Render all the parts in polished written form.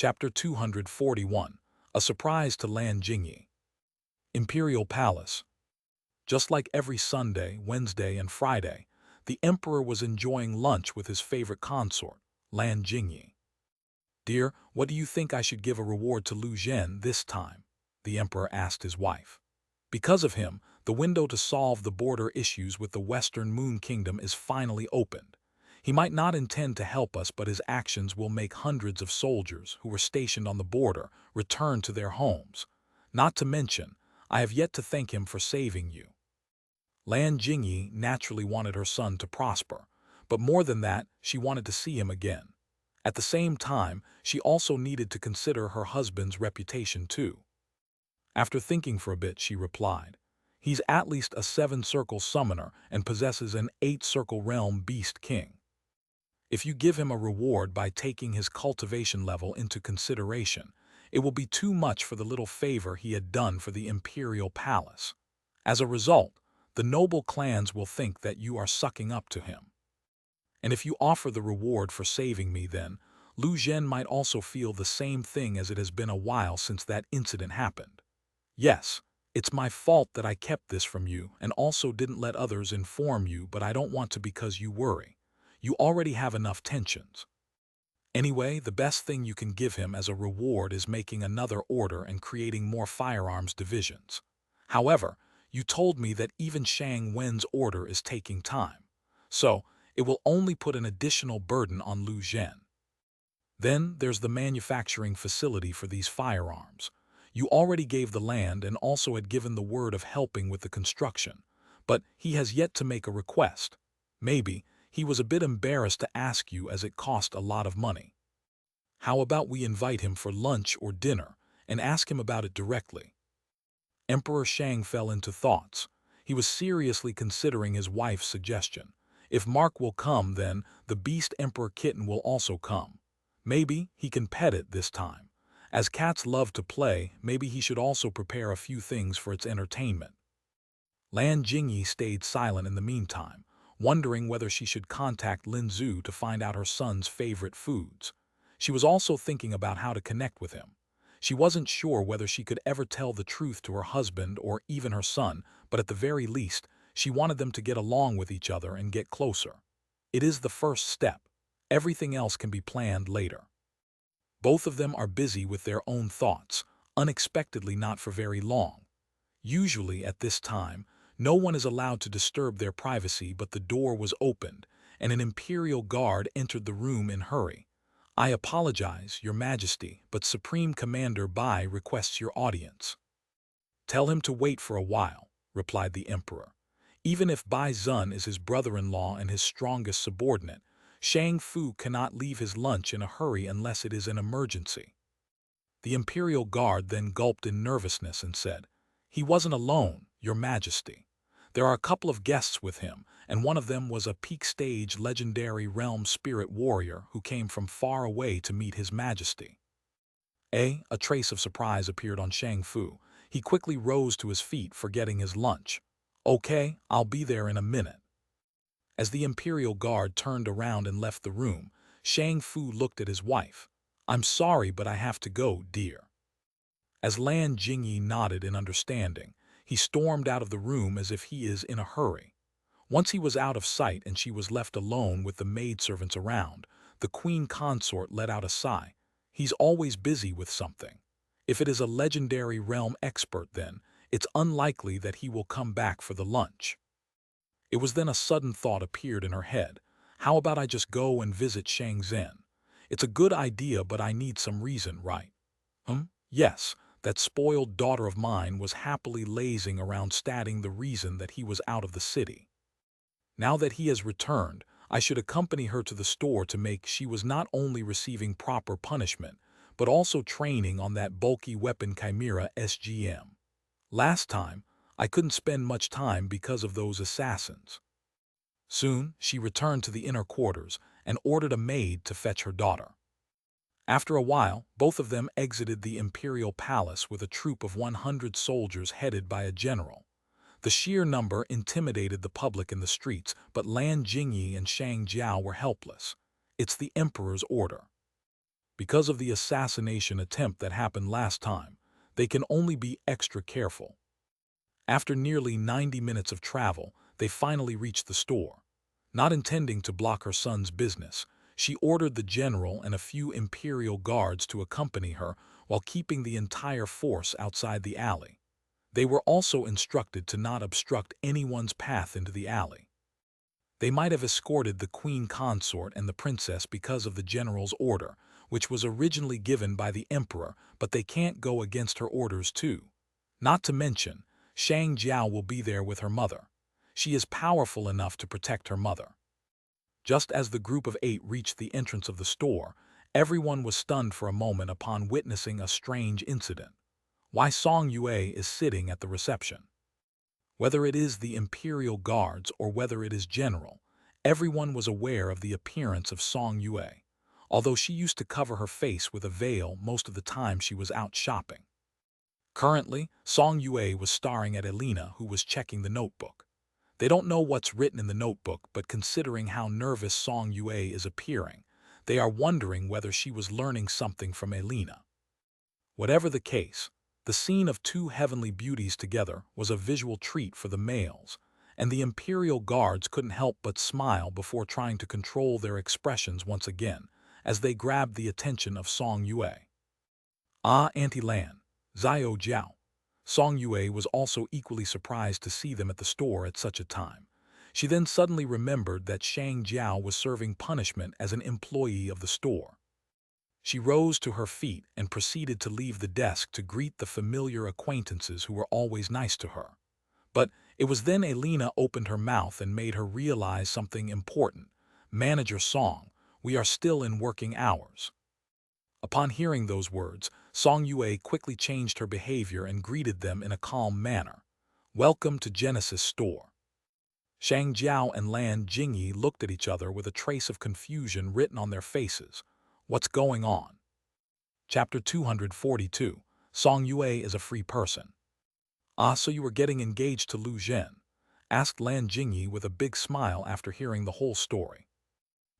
Chapter 241, A Surprise to Lan Jingyi. Imperial Palace. Just like every Sunday, Wednesday, and Friday, the Emperor was enjoying lunch with his favorite consort, Lan Jingyi. "Dear, what do you think I should give a reward to Lu Zhen this time?" the Emperor asked his wife. Because of him, the window to solve the border issues with the Western Moon Kingdom is finally opened. He might not intend to help us, but his actions will make hundreds of soldiers who were stationed on the border return to their homes. Not to mention, I have yet to thank him for saving you. Lan Jingyi naturally wanted her son to prosper, but more than that, she wanted to see him again. At the same time, she also needed to consider her husband's reputation too. After thinking for a bit, she replied, "He's at least a 7-circle summoner and possesses an 8-circle realm beast king. If you give him a reward by taking his cultivation level into consideration, it will be too much for the little favor he had done for the imperial palace. As a result, the noble clans will think that you are sucking up to him. And if you offer the reward for saving me, then Lu Zhen might also feel the same thing, as it has been a while since that incident happened. Yes, it's my fault that I kept this from you and also didn't let others inform you, but I don't want to because you worry. You already have enough tensions. Anyway, the best thing you can give him as a reward is making another order and creating more firearms divisions. However, you told me that even Shang Wen's order is taking time, so it will only put an additional burden on Lu Zhen. Then there's the manufacturing facility for these firearms. You already gave the land and also had given the word of helping with the construction, but he has yet to make a request. Maybe he was a bit embarrassed to ask you, as it cost a lot of money. How about we invite him for lunch or dinner and ask him about it directly?" Emperor Shang fell into thoughts. He was seriously considering his wife's suggestion. If Mark will come, then the Beast Emperor Kitten will also come. Maybe he can pet it this time. As cats love to play, maybe he should also prepare a few things for its entertainment. Lan Jingyi stayed silent in the meantime, wondering whether she should contact Lin Zhu to find out her son's favorite foods. She was also thinking about how to connect with him. She wasn't sure whether she could ever tell the truth to her husband or even her son, but at the very least, she wanted them to get along with each other and get closer. It is the first step. Everything else can be planned later. Both of them are busy with their own thoughts, unexpectedly not for very long. Usually at this time, no one is allowed to disturb their privacy, but the door was opened, and an imperial guard entered the room in a hurry. "I apologize, Your Majesty, but Supreme Commander Bai requests your audience." "Tell him to wait for a while," replied the Emperor. Even if Bai Zun is his brother-in-law and his strongest subordinate, Shang Fu cannot leave his lunch in a hurry unless it is an emergency. The Imperial Guard then gulped in nervousness and said, "He wasn't alone, Your Majesty. There are a couple of guests with him, and one of them was a peak-stage legendary realm spirit warrior who came from far away to meet His Majesty." A trace of surprise appeared on Shang Fu. He quickly rose to his feet, forgetting his lunch. "Okay, I'll be there in a minute." As the Imperial Guard turned around and left the room, Shang Fu looked at his wife. "I'm sorry, but I have to go, dear." As Lan Jingyi nodded in understanding, he stormed out of the room as if he is in a hurry. Once he was out of sight and she was left alone with the maidservants around, the queen consort let out a sigh. He's always busy with something. If it is a legendary realm expert, then it's unlikely that he will come back for the lunch. It was then a sudden thought appeared in her head. How about I just go and visit Shang Zhen? It's a good idea, but I need some reason, right? Yes. That spoiled daughter of mine was happily lazing around stating the reason that he was out of the city. Now that he has returned, I should accompany her to the store to make she was not only receiving proper punishment, but also training on that bulky weapon chimera SGM. Last time, I couldn't spend much time because of those assassins. Soon, she returned to the inner quarters and ordered a maid to fetch her daughter. After a while, both of them exited the imperial palace with a troop of 100 soldiers headed by a general. The sheer number intimidated the public in the streets, but Lan Jingyi and Shang Jiao were helpless. It's the emperor's order. Because of the assassination attempt that happened last time, they can only be extra careful. After nearly 90 minutes of travel, they finally reached the store. Not intending to block her son's business, she ordered the general and a few Imperial guards to accompany her while keeping the entire force outside the alley. They were also instructed to not obstruct anyone's path into the alley. They might have escorted the queen consort and the princess because of the general's order, which was originally given by the emperor, but they can't go against her orders too. Not to mention, Shang Jiao will be there with her mother. She is powerful enough to protect her mother. Just as the group of 8 reached the entrance of the store, everyone was stunned for a moment upon witnessing a strange incident. Why Song Yue is sitting at the reception. Whether it is the Imperial Guards or whether it is General, everyone was aware of the appearance of Song Yue, although she used to cover her face with a veil most of the time she was out shopping. Currently, Song Yue was staring at Elena, who was checking the notebook. They don't know what's written in the notebook, but considering how nervous Song Yue is appearing, they are wondering whether she was learning something from Elena. Whatever the case, the scene of 2 heavenly beauties together was a visual treat for the males, and the Imperial Guards couldn't help but smile before trying to control their expressions once again, as they grabbed the attention of Song Yue. Ah, Auntie Lan, Xiao Jiao. Song Yue was also equally surprised to see them at the store at such a time. She then suddenly remembered that Shang Jiao was serving punishment as an employee of the store. She rose to her feet and proceeded to leave the desk to greet the familiar acquaintances who were always nice to her. But it was then Elena opened her mouth and made her realize something important. Manager Song, we are still in working hours. Upon hearing those words, Song Yue quickly changed her behavior and greeted them in a calm manner. Welcome to Genesis Store. Shang Jiao and Lan Jingyi looked at each other with a trace of confusion written on their faces. What's going on? Chapter 242. Song Yue is a free person. Ah, so you were getting engaged to Lu Zhen? Asked Lan Jingyi with a big smile after hearing the whole story.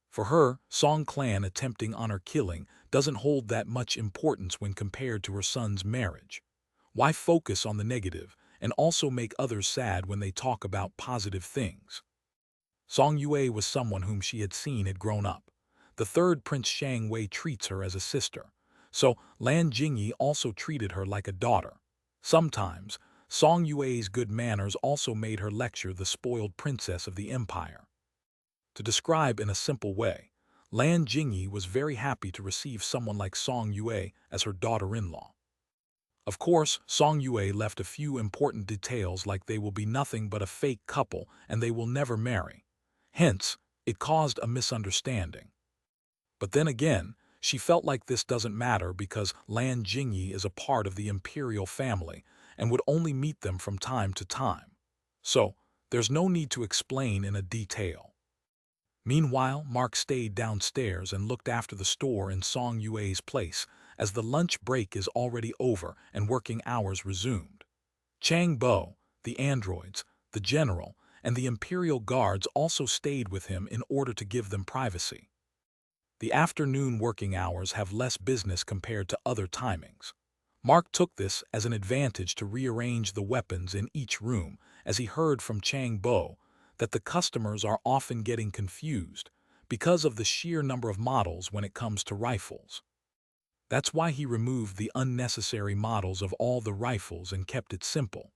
For her, Song clan attempting honor killing doesn't hold that much importance when compared to her son's marriage. Why focus on the negative and also make others sad when they talk about positive things? Song Yue was someone whom she had seen had grown up. The third Prince Shang Wei treats her as a sister, so Lan Jingyi also treated her like a daughter. Sometimes, Song Yue's good manners also made her lecture the spoiled princess of the empire. To describe in a simple way, Lan Jingyi was very happy to receive someone like Song Yue as her daughter-in-law. Of course, Song Yue left a few important details like they will be nothing but a fake couple and they will never marry. Hence, it caused a misunderstanding. But then again, she felt like this doesn't matter because Lan Jingyi is a part of the imperial family and would only meet them from time to time. So, there's no need to explain in a detail. Meanwhile, Mark stayed downstairs and looked after the store in Song Yue's place, as the lunch break is already over and working hours resumed. Chang Bo, the androids, the general, and the Imperial Guards also stayed with him in order to give them privacy. The afternoon working hours have less business compared to other timings. Mark took this as an advantage to rearrange the weapons in each room, as he heard from Chang Bo that the customers are often getting confused because of the sheer number of models when it comes to rifles. That's why he removed the unnecessary models of all the rifles and kept it simple.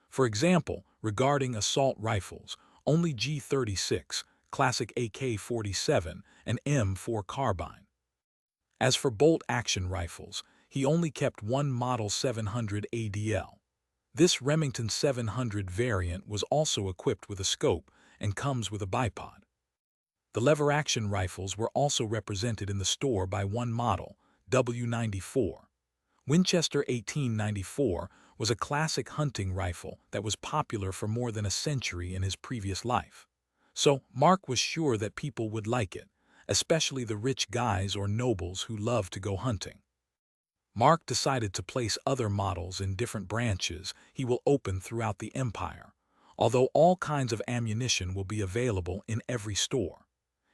For example, regarding assault rifles, only G36, classic AK-47, and M4 carbine. As for bolt-action rifles, he only kept one Model 700 ADL. This Remington 700 variant was also equipped with a scope and comes with a bipod. The lever-action rifles were also represented in the store by one model, W94. Winchester 1894 was a classic hunting rifle that was popular for more than a century in his previous life. So Mark was sure that people would like it, especially the rich guys or nobles who love to go hunting. Mark decided to place other models in different branches he will open throughout the empire, although all kinds of ammunition will be available in every store.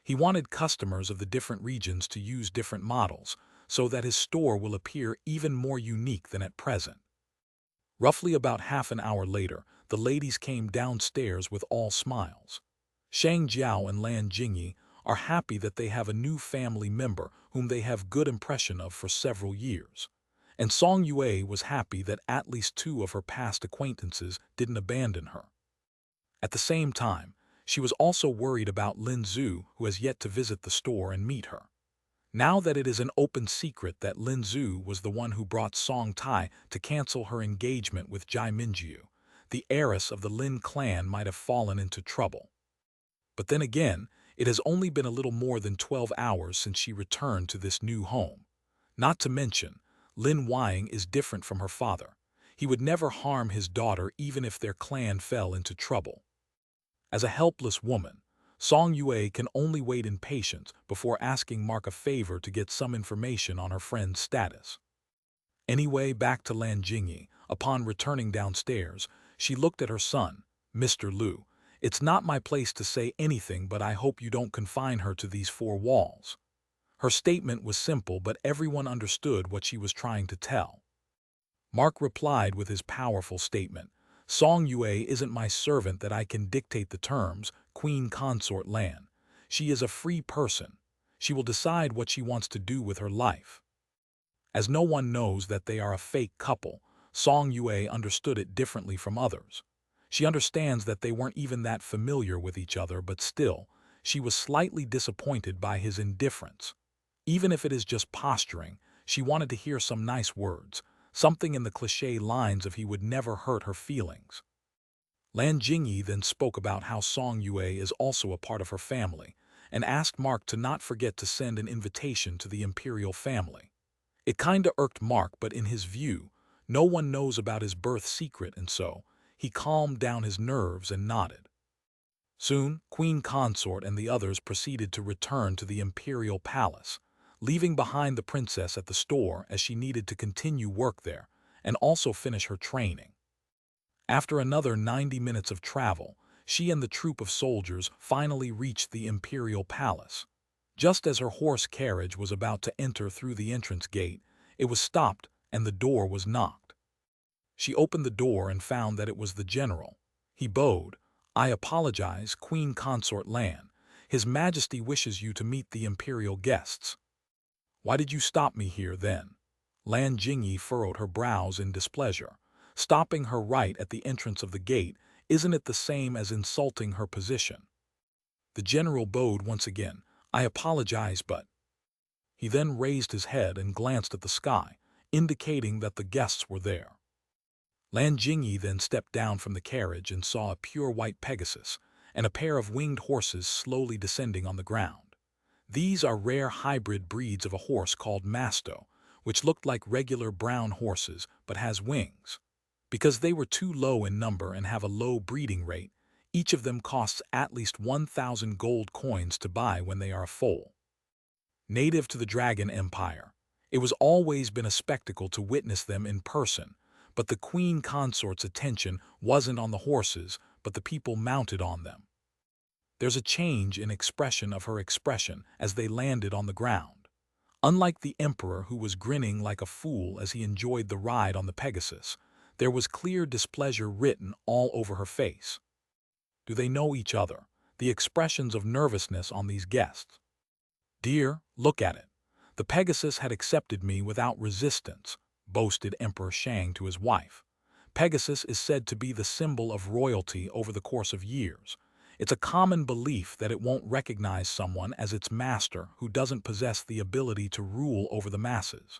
He wanted customers of the different regions to use different models, so that his store will appear even more unique than at present. Roughly about half an hour later, the ladies came downstairs with all smiles. Shang Jiao and Lan Jingyi are happy that they have a new family member whom they have good impression of for several years. And Song Yue was happy that at least two of her past acquaintances didn't abandon her. At the same time, she was also worried about Lin Zhu, who has yet to visit the store and meet her. Now that it is an open secret that Lin Zhu was the one who brought Song Tai to cancel her engagement with Jai Minjiu, the heiress of the Lin clan might have fallen into trouble. But then again, it has only been a little more than 12 hours since she returned to this new home. Not to mention, Lin Weiing is different from her father. He would never harm his daughter even if their clan fell into trouble. As a helpless woman, Song Yue can only wait in patience before asking Mark a favor to get some information on her friend's status. Anyway, back to Lan Jingyi. Upon returning downstairs, she looked at her son, Mr. Lu. It's not my place to say anything, but I hope you don't confine her to these four walls. Her statement was simple, but everyone understood what she was trying to tell. Mark replied with his powerful statement, Song Yue isn't my servant that I can dictate the terms, Queen Consort Lan. She is a free person. She will decide what she wants to do with her life. As no one knows that they are a fake couple, Song Yue understood it differently from others. She understands that they weren't even that familiar with each other, but still, she was slightly disappointed by his indifference. Even if it is just posturing, she wanted to hear some nice words, something in the cliché lines of he would never hurt her feelings. Lan Jingyi then spoke about how Song Yue is also a part of her family, and asked Mark to not forget to send an invitation to the imperial family. It kinda irked Mark, but in his view, no one knows about his birth secret, and so, he calmed down his nerves and nodded. Soon, Queen Consort and the others proceeded to return to the imperial palace, leaving behind the princess at the store as she needed to continue work there and also finish her training. After another 90 minutes of travel, she and the troop of soldiers finally reached the imperial palace. Just as her horse carriage was about to enter through the entrance gate, it was stopped and the door was knocked. She opened the door and found that it was the general. He bowed. I apologize, Queen Consort Lan. His Majesty wishes you to meet the imperial guests. Why did you stop me here then? Lan Jingyi furrowed her brows in displeasure. Stopping her right at the entrance of the gate, isn't it the same as insulting her position? The general bowed once again. I apologize, but... He then raised his head and glanced at the sky, indicating that the guests were there. Lan Jingyi then stepped down from the carriage and saw a pure white Pegasus and a pair of winged horses slowly descending on the ground. These are rare hybrid breeds of a horse called Masto, which looked like regular brown horses but has wings. Because they were too low in number and have a low breeding rate, each of them costs at least 1,000 gold coins to buy when they are a foal. Native to the Dragon Empire, it was always been a spectacle to witness them in person, but the Queen Consort's attention wasn't on the horses, but the people mounted on them. There's a change in expression of her expression as they landed on the ground. Unlike the Emperor, who was grinning like a fool as he enjoyed the ride on the Pegasus, there was clear displeasure written all over her face. Do they know each other? The expressions of nervousness on these guests. Dear, look at it. The Pegasus had accepted me without resistance, boasted Emperor Shang to his wife. Pegasus is said to be the symbol of royalty over the course of years. It's a common belief that it won't recognize someone as its master who doesn't possess the ability to rule over the masses.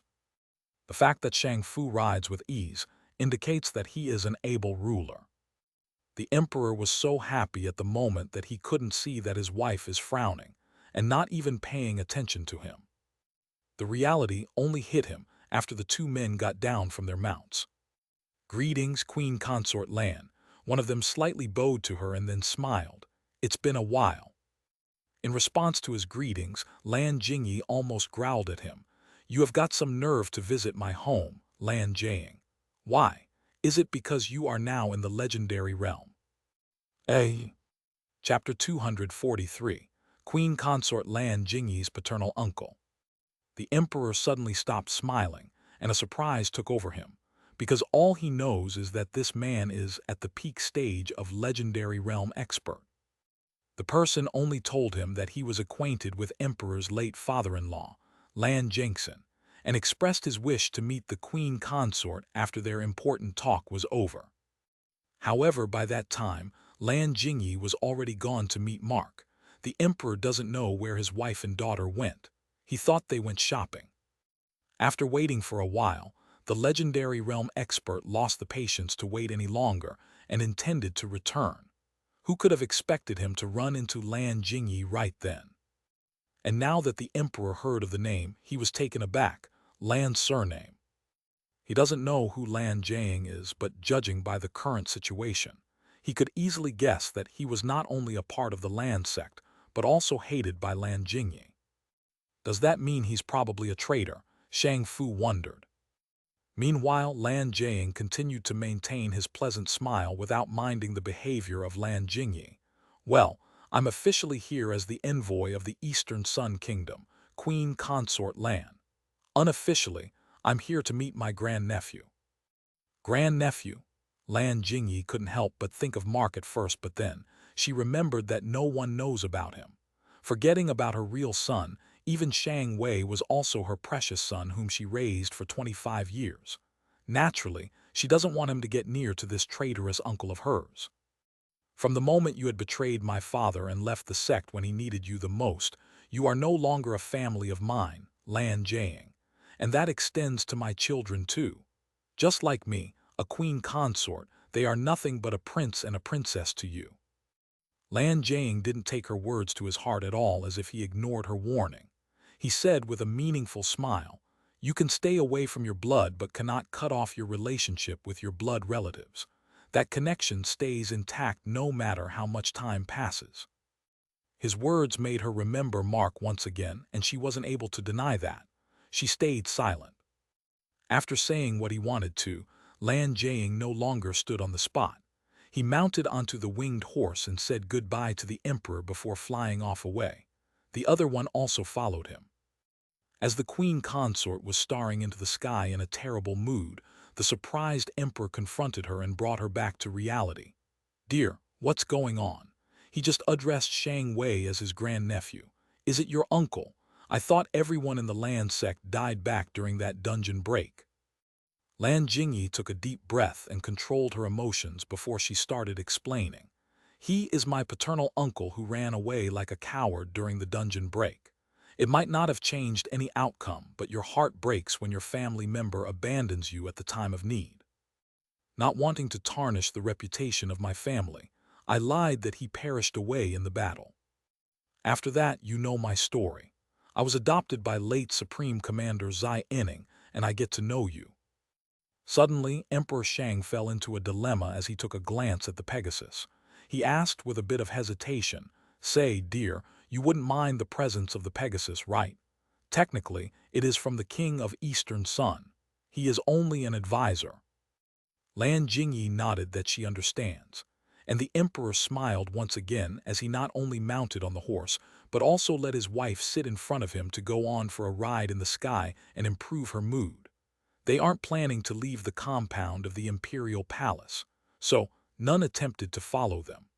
The fact that Shang Fu rides with ease indicates that he is an able ruler. The emperor was so happy at the moment that he couldn't see that his wife is frowning and not even paying attention to him. The reality only hit him after the two men got down from their mounts. Greetings, Queen Consort Lan. One of them slightly bowed to her and then smiled. It's been a while. In response to his greetings, Lan Jingyi almost growled at him. You have got some nerve to visit my home, Lan Jing. Why? Is it because you are now in the legendary realm? Chapter 243. Queen Consort Lan Jingyi's paternal uncle. The emperor suddenly stopped smiling, and a surprise took over him, because all he knows is that this man is at the peak stage of legendary realm expert. The person only told him that he was acquainted with Emperor's late father-in-law, Lan Jingxin, and expressed his wish to meet the queen consort after their important talk was over. However, by that time, Lan Jingyi was already gone to meet Mark. The emperor doesn't know where his wife and daughter went. He thought they went shopping. After waiting for a while, the legendary realm expert lost the patience to wait any longer and intended to return. Who could have expected him to run into Lan Jingyi right then? And now that the emperor heard of the name, he was taken aback. Lan's surname. He doesn't know who Lan Jiang is, but judging by the current situation, he could easily guess that he was not only a part of the Lan sect, but also hated by Lan Jingyi. Does that mean he's probably a traitor? Shang Fu wondered. Meanwhile, Lan Jiang continued to maintain his pleasant smile without minding the behavior of Lan Jingyi. Well, I'm officially here as the envoy of the Eastern Sun Kingdom, Queen Consort Lan. Unofficially, I'm here to meet my grandnephew. Grandnephew? Lan Jingyi couldn't help but think of Mark at first, but then she remembered that no one knows about him. Forgetting about her real son, even Shang Wei was also her precious son whom she raised for 25 years. Naturally, she doesn't want him to get near to this traitorous uncle of hers. From the moment you had betrayed my father and left the sect when he needed you the most, you are no longer a family of mine, Lan Jiang. And that extends to my children too. Just like me, a queen consort, they are nothing but a prince and a princess to you. Lan Jiang didn't take her words to his heart at all, as if he ignored her warning. He said with a meaningful smile, "You can stay away from your blood but cannot cut off your relationship with your blood relatives. That connection stays intact no matter how much time passes." His words made her remember Mark once again, and she wasn't able to deny that. She stayed silent. After saying what he wanted to, Lan Jiang no longer stood on the spot. He mounted onto the winged horse and said goodbye to the emperor before flying off away. The other one also followed him. As the queen consort was staring into the sky in a terrible mood, the surprised emperor confronted her and brought her back to reality. "Dear, what's going on?" He just addressed Shang Wei as his grandnephew. "Is it your uncle? I thought everyone in the Lan sect died back during that dungeon break." Lan Jingyi took a deep breath and controlled her emotions before she started explaining. "He is my paternal uncle who ran away like a coward during the dungeon break. It might not have changed any outcome, but your heart breaks when your family member abandons you at the time of need. Not wanting to tarnish the reputation of my family, I lied that he perished away in the battle. After that, you know my story. I was adopted by late Supreme Commander Zai Enning, and I get to know you." Suddenly, Emperor Shang fell into a dilemma as he took a glance at the Pegasus. He asked with a bit of hesitation, "Say, dear, you wouldn't mind the presence of the Pegasus, right? Technically, it is from the King of Eastern Sun. He is only an advisor." Lan Jingyi nodded that she understands, and the emperor smiled once again as he not only mounted on the horse, but also let his wife sit in front of him to go on for a ride in the sky and improve her mood. They aren't planning to leave the compound of the imperial palace, so none attempted to follow them.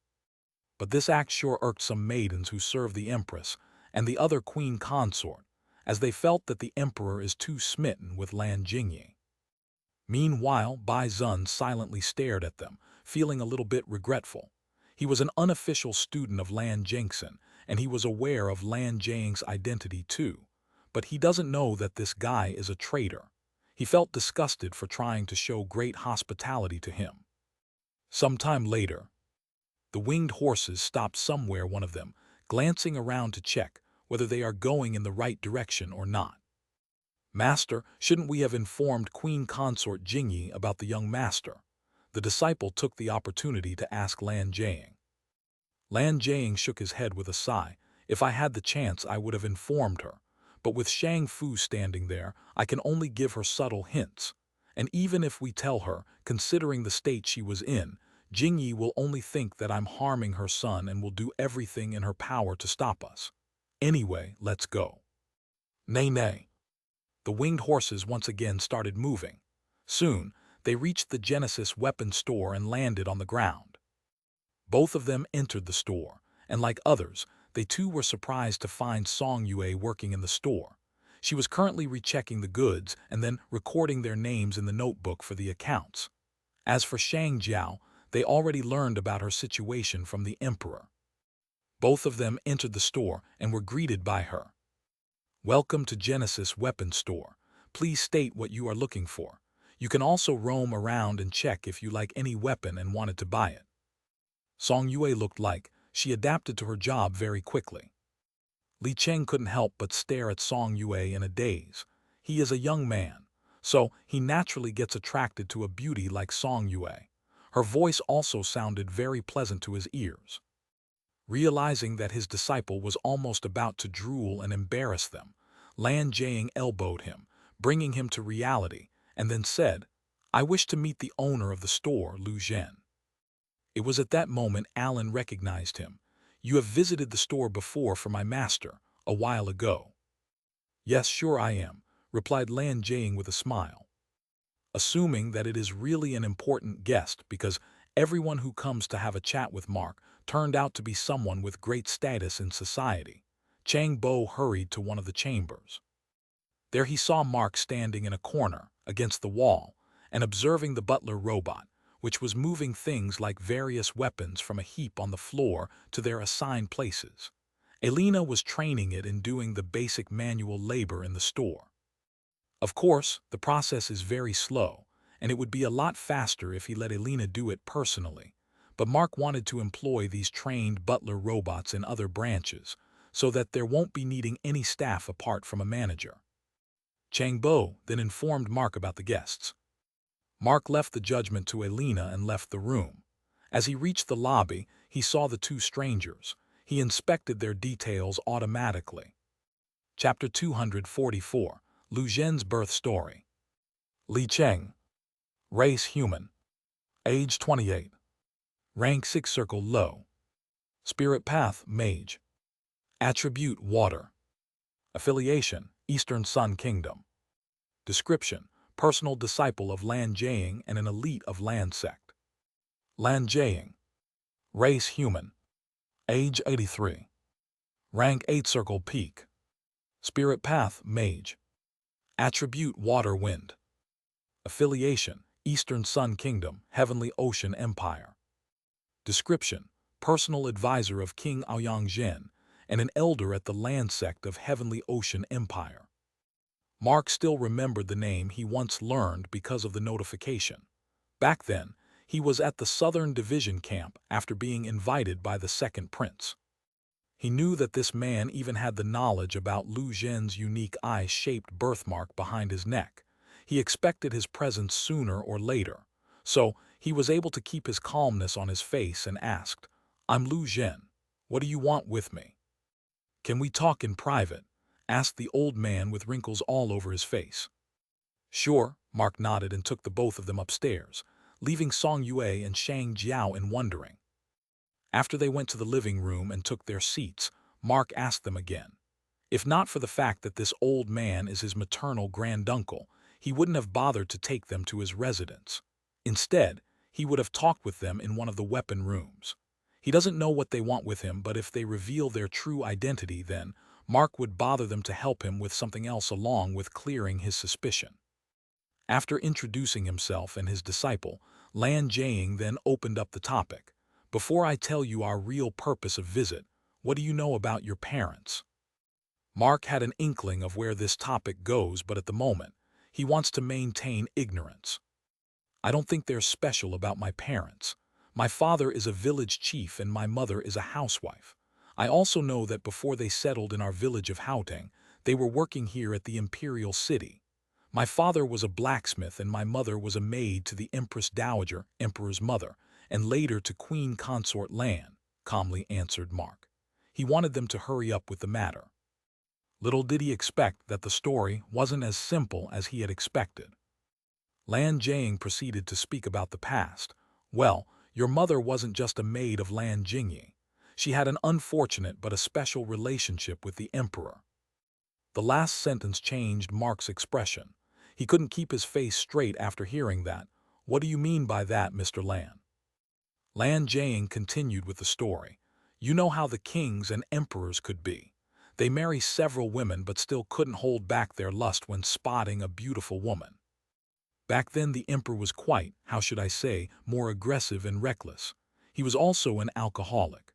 But this act sure irked some maidens who serve the empress and the other queen consort, as they felt that the emperor is too smitten with Lan Jingyi. Meanwhile, Bai Zun silently stared at them, feeling a little bit regretful. He was an unofficial student of Lan Jingxin, and he was aware of Lan Jiang's identity too. But he doesn't know that this guy is a traitor. He felt disgusted for trying to show great hospitality to him. Sometime later, the winged horses stopped somewhere, one of them glancing around to check whether they are going in the right direction or not. "Master, shouldn't we have informed Queen Consort Jingyi about the young master?" The disciple took the opportunity to ask Lan Jiang. Lan Jiang shook his head with a sigh. "If I had the chance, I would have informed her. But with Shang Fu standing there, I can only give her subtle hints. And even if we tell her, considering the state she was in, Jingyi will only think that I'm harming her son and will do everything in her power to stop us. Anyway, let's go." "Nay, nay. The winged horses once again started moving. Soon, they reached the Genesis weapon store and landed on the ground. Both of them entered the store, and like others, they too were surprised to find Song Yue working in the store. She was currently rechecking the goods and then recording their names in the notebook for the accounts. As for Shang Jiao, they already learned about her situation from the emperor. Both of them entered the store and were greeted by her. "Welcome to Genesis Weapons Store. Please state what you are looking for. You can also roam around and check if you like any weapon and wanted to buy it." Song Yue looked like she adapted to her job very quickly. Li Cheng couldn't help but stare at Song Yue in a daze. He is a young man, so he naturally gets attracted to a beauty like Song Yue. Her voice also sounded very pleasant to his ears. Realizing that his disciple was almost about to drool and embarrass them, Lan Jiang elbowed him, bringing him to reality, and then said, "I wish to meet the owner of the store, Lu Zhen." It was at that moment Alan recognized him. "You have visited the store before for my master, a while ago." "Yes, sure I am," replied Lan Jiang with a smile. Assuming that it is really an important guest because everyone who comes to have a chat with Mark turned out to be someone with great status in society, Chang Bo hurried to one of the chambers. There he saw Mark standing in a corner, against the wall, and observing the butler robot, which was moving things like various weapons from a heap on the floor to their assigned places. Elena was training it in doing the basic manual labor in the store. Of course, the process is very slow, and it would be a lot faster if he let Elena do it personally, but Mark wanted to employ these trained butler robots in other branches, so that there won't be needing any staff apart from a manager. Chang Bo then informed Mark about the guests. Mark left the judgment to Elena and left the room. As he reached the lobby, he saw the two strangers. He inspected their details automatically. Chapter 244, Lu Zhen's Birth Story. Li Cheng. Race human. Age 28. Rank 6 circle low. Spirit path mage. Attribute water. Affiliation Eastern Sun Kingdom. Description: personal disciple of Lan Jiang and an elite of Lan sect. Lan Jiang. Race human. Age 83. Rank 8 circle peak. Spirit path mage. Attribute water wind. Affiliation Eastern Sun Kingdom, Heavenly Ocean Empire. Description: personal advisor of King Aoyang Zhen and an elder at the land sect of Heavenly Ocean Empire. Mark still remembered the name he once learned because of the notification. Back then, he was at the Southern Division camp after being invited by the second prince. He knew that this man even had the knowledge about Lu Zhen's unique eye-shaped birthmark behind his neck. He expected his presence sooner or later, so he was able to keep his calmness on his face and asked, "I'm Lu Zhen. What do you want with me?" "Can we talk in private?" asked the old man with wrinkles all over his face. "Sure," Mark nodded and took the both of them upstairs, leaving Song Yue and Shang Jiao in wondering. After they went to the living room and took their seats, Mark asked them again. If not for the fact that this old man is his maternal granduncle, he wouldn't have bothered to take them to his residence. Instead, he would have talked with them in one of the weapon rooms. He doesn't know what they want with him, but if they reveal their true identity, then Mark would bother them to help him with something else along with clearing his suspicion. After introducing himself and his disciple, Lan Jiang then opened up the topic. "Before I tell you our real purpose of visit, what do you know about your parents?" Mark had an inkling of where this topic goes, but at the moment, he wants to maintain ignorance. "I don't think they're special about my parents. My father is a village chief and my mother is a housewife. I also know that before they settled in our village of Haoteng, they were working here at the Imperial City. My father was a blacksmith and my mother was a maid to the Empress Dowager, Emperor's mother, and later to Queen Consort Lan," calmly answered Mark. He wanted them to hurry up with the matter. Little did he expect that the story wasn't as simple as he had expected. Lan Jiang proceeded to speak about the past. "Well, your mother wasn't just a maid of Lan Jingyi. She had an unfortunate but a special relationship with the emperor." The last sentence changed Mark's expression. He couldn't keep his face straight after hearing that. "What do you mean by that, Mr. Lan?" Lan Jiang continued with the story. "You know how the kings and emperors could be. They marry several women but still couldn't hold back their lust when spotting a beautiful woman. Back then the emperor was quite, how should I say, more aggressive and reckless. He was also an alcoholic.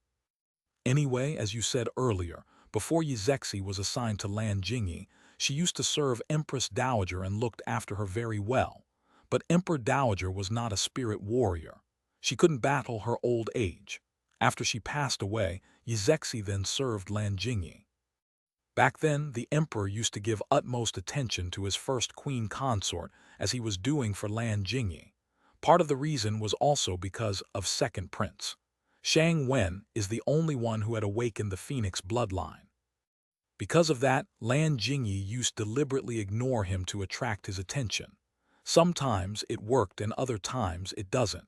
Anyway, as you said earlier, before Yizexi was assigned to Lan Jingyi, she used to serve Empress Dowager and looked after her very well. But Emperor Dowager was not a spirit warrior. She couldn't battle her old age. After she passed away, Yizexi then served Lan Jingyi. Back then, the emperor used to give utmost attention to his first queen consort as he was doing for Lan Jingyi. Part of the reason was also because of second prince. Shang Wen is the only one who had awakened the Phoenix bloodline. Because of that, Lan Jingyi used to deliberately ignore him to attract his attention. Sometimes it worked and other times it doesn't.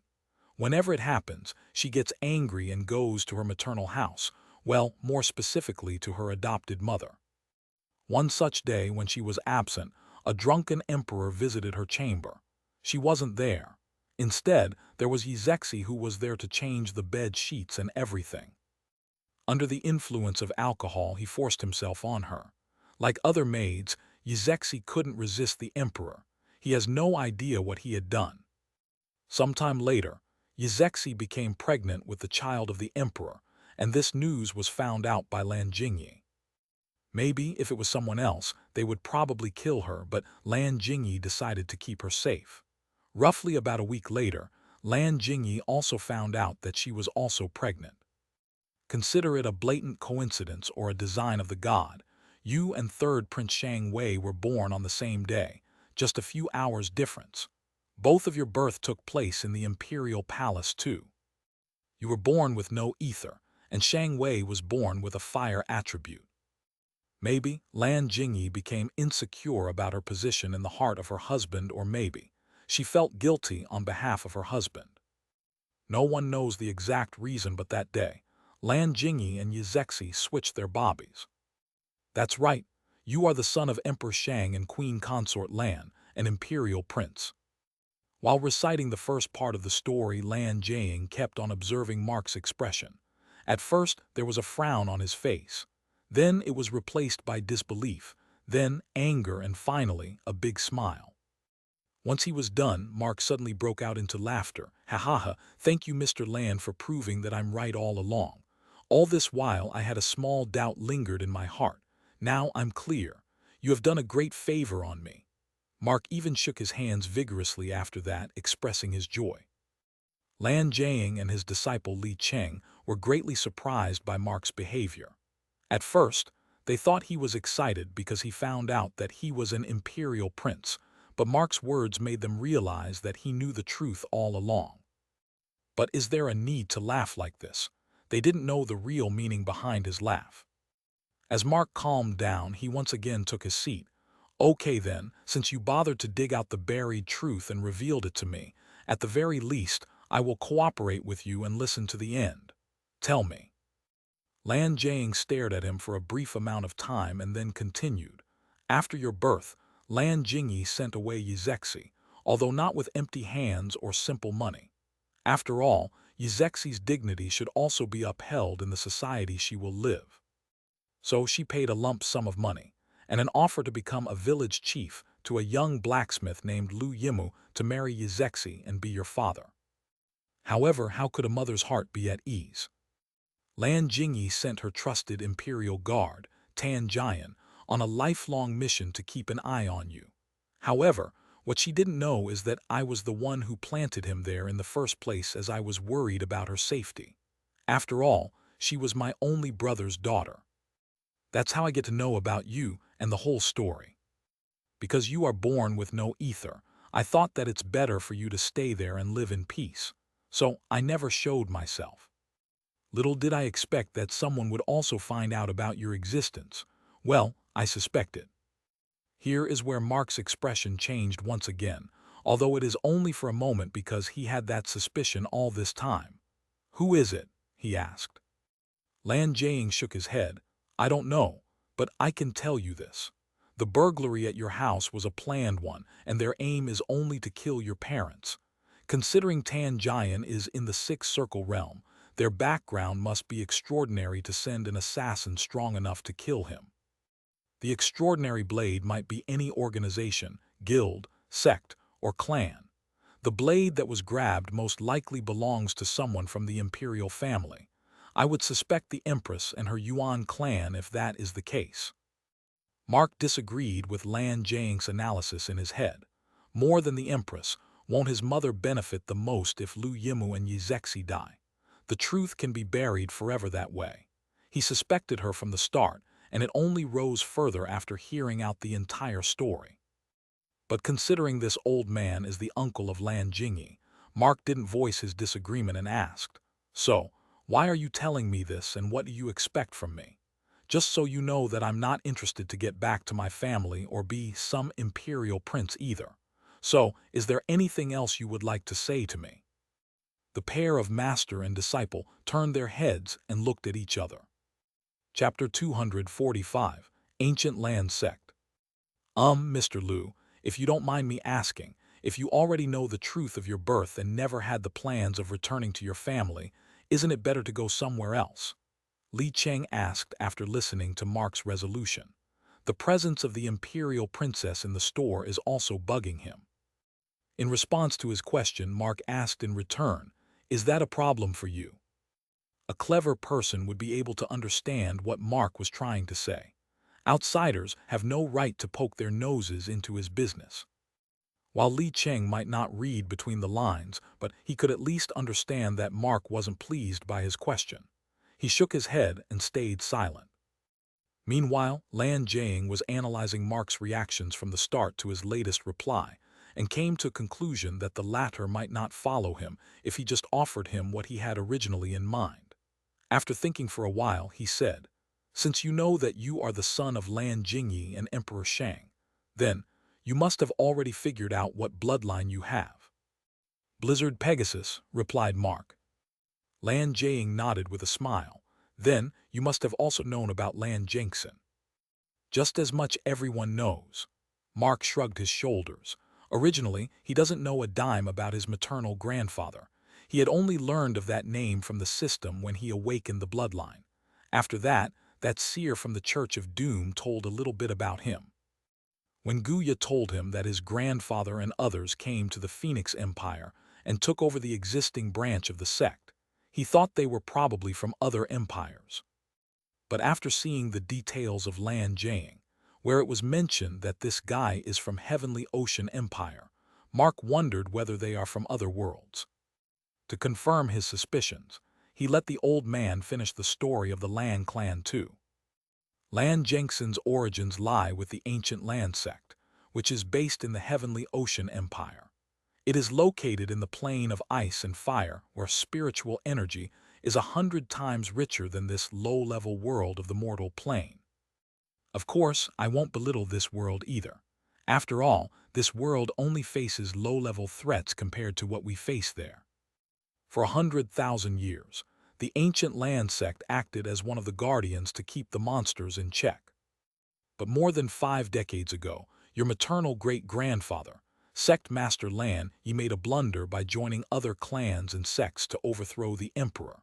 Whenever it happens, she gets angry and goes to her maternal house, well, more specifically to her adopted mother. One such day when she was absent, a drunken emperor visited her chamber. She wasn't there. Instead, there was Yizexi who was there to change the bed sheets and everything. Under the influence of alcohol, he forced himself on her. Like other maids, Yizexi couldn't resist the emperor. He has no idea what he had done. Sometime later, Yizexi became pregnant with the child of the emperor, and this news was found out by Lan Jingyi. Maybe if it was someone else, they would probably kill her, but Lan Jingyi decided to keep her safe. Roughly about a week later, Lan Jingyi also found out that she was also pregnant. Consider it a blatant coincidence or a design of the god. You and third Prince Shang Wei were born on the same day, just a few hours difference. Both of your birth took place in the imperial palace too. You were born with no ether, and Shang Wei was born with a fire attribute. Maybe Lan Jingyi became insecure about her position in the heart of her husband, or maybe she felt guilty on behalf of her husband. No one knows the exact reason, but that day, Lan Jingyi and Yizexi switched their bobbies. That's right, you are the son of Emperor Shang and Queen Consort Lan, an imperial prince. While reciting the first part of the story, Lan Jiang kept on observing Mark's expression. At first, there was a frown on his face. Then it was replaced by disbelief, then anger, and finally, a big smile. Once he was done, Mark suddenly broke out into laughter. "Ha ha ha, thank you, Mr. Lan, for proving that I'm right all along. All this while I had a small doubt lingered in my heart. Now I'm clear. You have done a great favor on me." Mark even shook his hands vigorously after that, expressing his joy. Lan Jiang and his disciple Li Cheng were greatly surprised by Mark's behavior. At first, they thought he was excited because he found out that he was an imperial prince, but Mark's words made them realize that he knew the truth all along. But is there a need to laugh like this? They didn't know the real meaning behind his laugh. As Mark calmed down, he once again took his seat. "Okay then, since you bothered to dig out the buried truth and revealed it to me, at the very least, I will cooperate with you and listen to the end. Tell me." Lan Jiang stared at him for a brief amount of time and then continued. "After your birth, Lan Jingyi sent away Yizexi, although not with empty hands or simple money. After all, Yizexi's dignity should also be upheld in the society she will live. So she paid a lump sum of money and an offer to become a village chief to a young blacksmith named Lu Yimu to marry Yizexi and be your father. However, how could a mother's heart be at ease? Lan Jingyi sent her trusted imperial guard, Tan Jian, on a lifelong mission to keep an eye on you. However, what she didn't know is that I was the one who planted him there in the first place, as I was worried about her safety. After all, she was my only brother's daughter. That's how I get to know about you and the whole story. Because you are born with no ether, I thought that it's better for you to stay there and live in peace. So I never showed myself. Little did I expect that someone would also find out about your existence. Well, I suspected." Here is where Mark's expression changed once again, although it is only for a moment because he had that suspicion all this time. "Who is it?" he asked. Lan Jiang shook his head. "I don't know, but I can tell you this. The burglary at your house was a planned one, and their aim is only to kill your parents. Considering Tanjian is in the Sixth Circle realm, their background must be extraordinary to send an assassin strong enough to kill him. The extraordinary blade might be any organization, guild, sect, or clan. The blade that was grabbed most likely belongs to someone from the imperial family. I would suspect the Empress and her Yuan clan if that is the case. Mark disagreed with Lan Jiang's analysis in his head. More than the Empress, won't his mother benefit the most if Lu Yimu and Yi Zexi die? The truth can be buried forever that way. He suspected her from the start, and it only rose further after hearing out the entire story. But considering this old man is the uncle of Lan Jingyi, Mark didn't voice his disagreement and asked, "So, why are you telling me this and what do you expect from me? Just so you know that I'm not interested to get back to my family or be some imperial prince either. So, is there anything else you would like to say to me?" The pair of master and disciple turned their heads and looked at each other. Chapter 245, Ancient Land Sect. Mr. Lu, if you don't mind me asking, if you already know the truth of your birth and never had the plans of returning to your family, isn't it better to go somewhere else? Li Cheng asked after listening to Mark's resolution. The presence of the imperial princess in the store is also bugging him. In response to his question, Mark asked in return, "Is that a problem for you?" A clever person would be able to understand what Mark was trying to say. Outsiders have no right to poke their noses into his business. While Li Cheng might not read between the lines, but he could at least understand that Mark wasn't pleased by his question. He shook his head and stayed silent. Meanwhile, Lan Jiang was analyzing Mark's reactions from the start to his latest reply, and came to a conclusion that the latter might not follow him if he just offered him what he had originally in mind. After thinking for a while, he said, "Since you know that you are the son of Lan Jingyi and Emperor Shang, then you must have already figured out what bloodline you have." "Blizzard Pegasus," replied Mark. Lan Jiang nodded with a smile. "Then you must have also known about Lan Jiangxin." "Just as much everyone knows." Mark shrugged his shoulders. Originally, he doesn't know a dime about his maternal grandfather. He had only learned of that name from the system when he awakened the bloodline. After that, that seer from the Church of Doom told a little bit about him. When Guya told him that his grandfather and others came to the Phoenix Empire and took over the existing branch of the sect, he thought they were probably from other empires. But after seeing the details of Lan Jiang, where it was mentioned that this guy is from Heavenly Ocean Empire, Mark wondered whether they are from other worlds. To confirm his suspicions, he let the old man finish the story of the Lan clan too. Lan Jiangxin's origins lie with the ancient Lan sect, which is based in the Heavenly Ocean Empire. It is located in the plane of ice and fire, where spiritual energy is 100 times richer than this low-level world of the mortal plane. Of course, I won't belittle this world either. After all, this world only faces low-level threats compared to what we face there. For 100,000 years, the ancient Lan sect acted as one of the guardians to keep the monsters in check. But more than 5 decades ago, your maternal great-grandfather, Sect Master Lan, he made a blunder by joining other clans and sects to overthrow the emperor.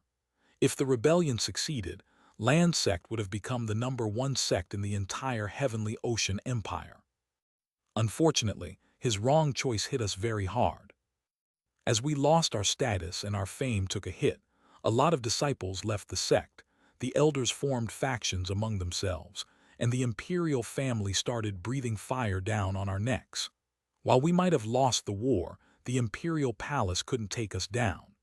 If the rebellion succeeded, Lan sect would have become the #1 sect in the entire Heavenly Ocean Empire. Unfortunately, his wrong choice hit us very hard. As we lost our status and our fame took a hit, a lot of disciples left the sect, the elders formed factions among themselves, and the imperial family started breathing fire down on our necks. While we might have lost the war, the imperial palace couldn't take us down.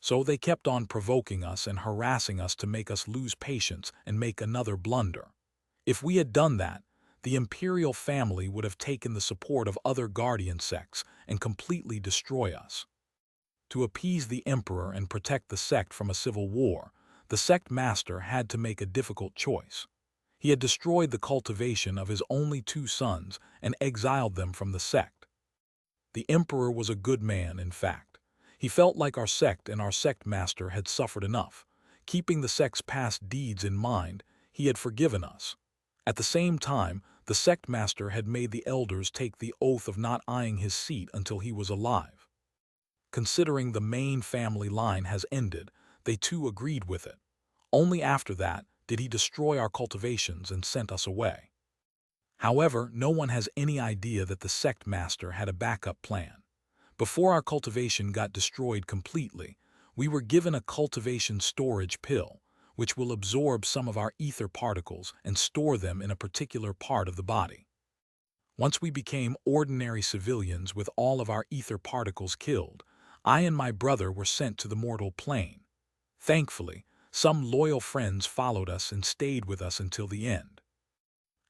So they kept on provoking us and harassing us to make us lose patience and make another blunder. If we had done that, the imperial family would have taken the support of other guardian sects and completely destroy us. To appease the emperor and protect the sect from a civil war, the sect master had to make a difficult choice. He had destroyed the cultivation of his only 2 sons and exiled them from the sect. The emperor was a good man, in fact. He felt like our sect and our sect master had suffered enough. Keeping the sect's past deeds in mind, he had forgiven us. At the same time, The sect master had made the elders take the oath of not eyeing his seat until he was alive. Considering the main family line has ended, they too agreed with it. Only after that did he destroy our cultivations and sent us away. However, no one has any idea that the sect master had a backup plan. Before our cultivation got destroyed completely, we were given a cultivation storage pill, which will absorb some of our ether particles and store them in a particular part of the body. Once we became ordinary civilians with all of our ether particles killed, I and my brother were sent to the mortal plane. Thankfully, some loyal friends followed us and stayed with us until the end.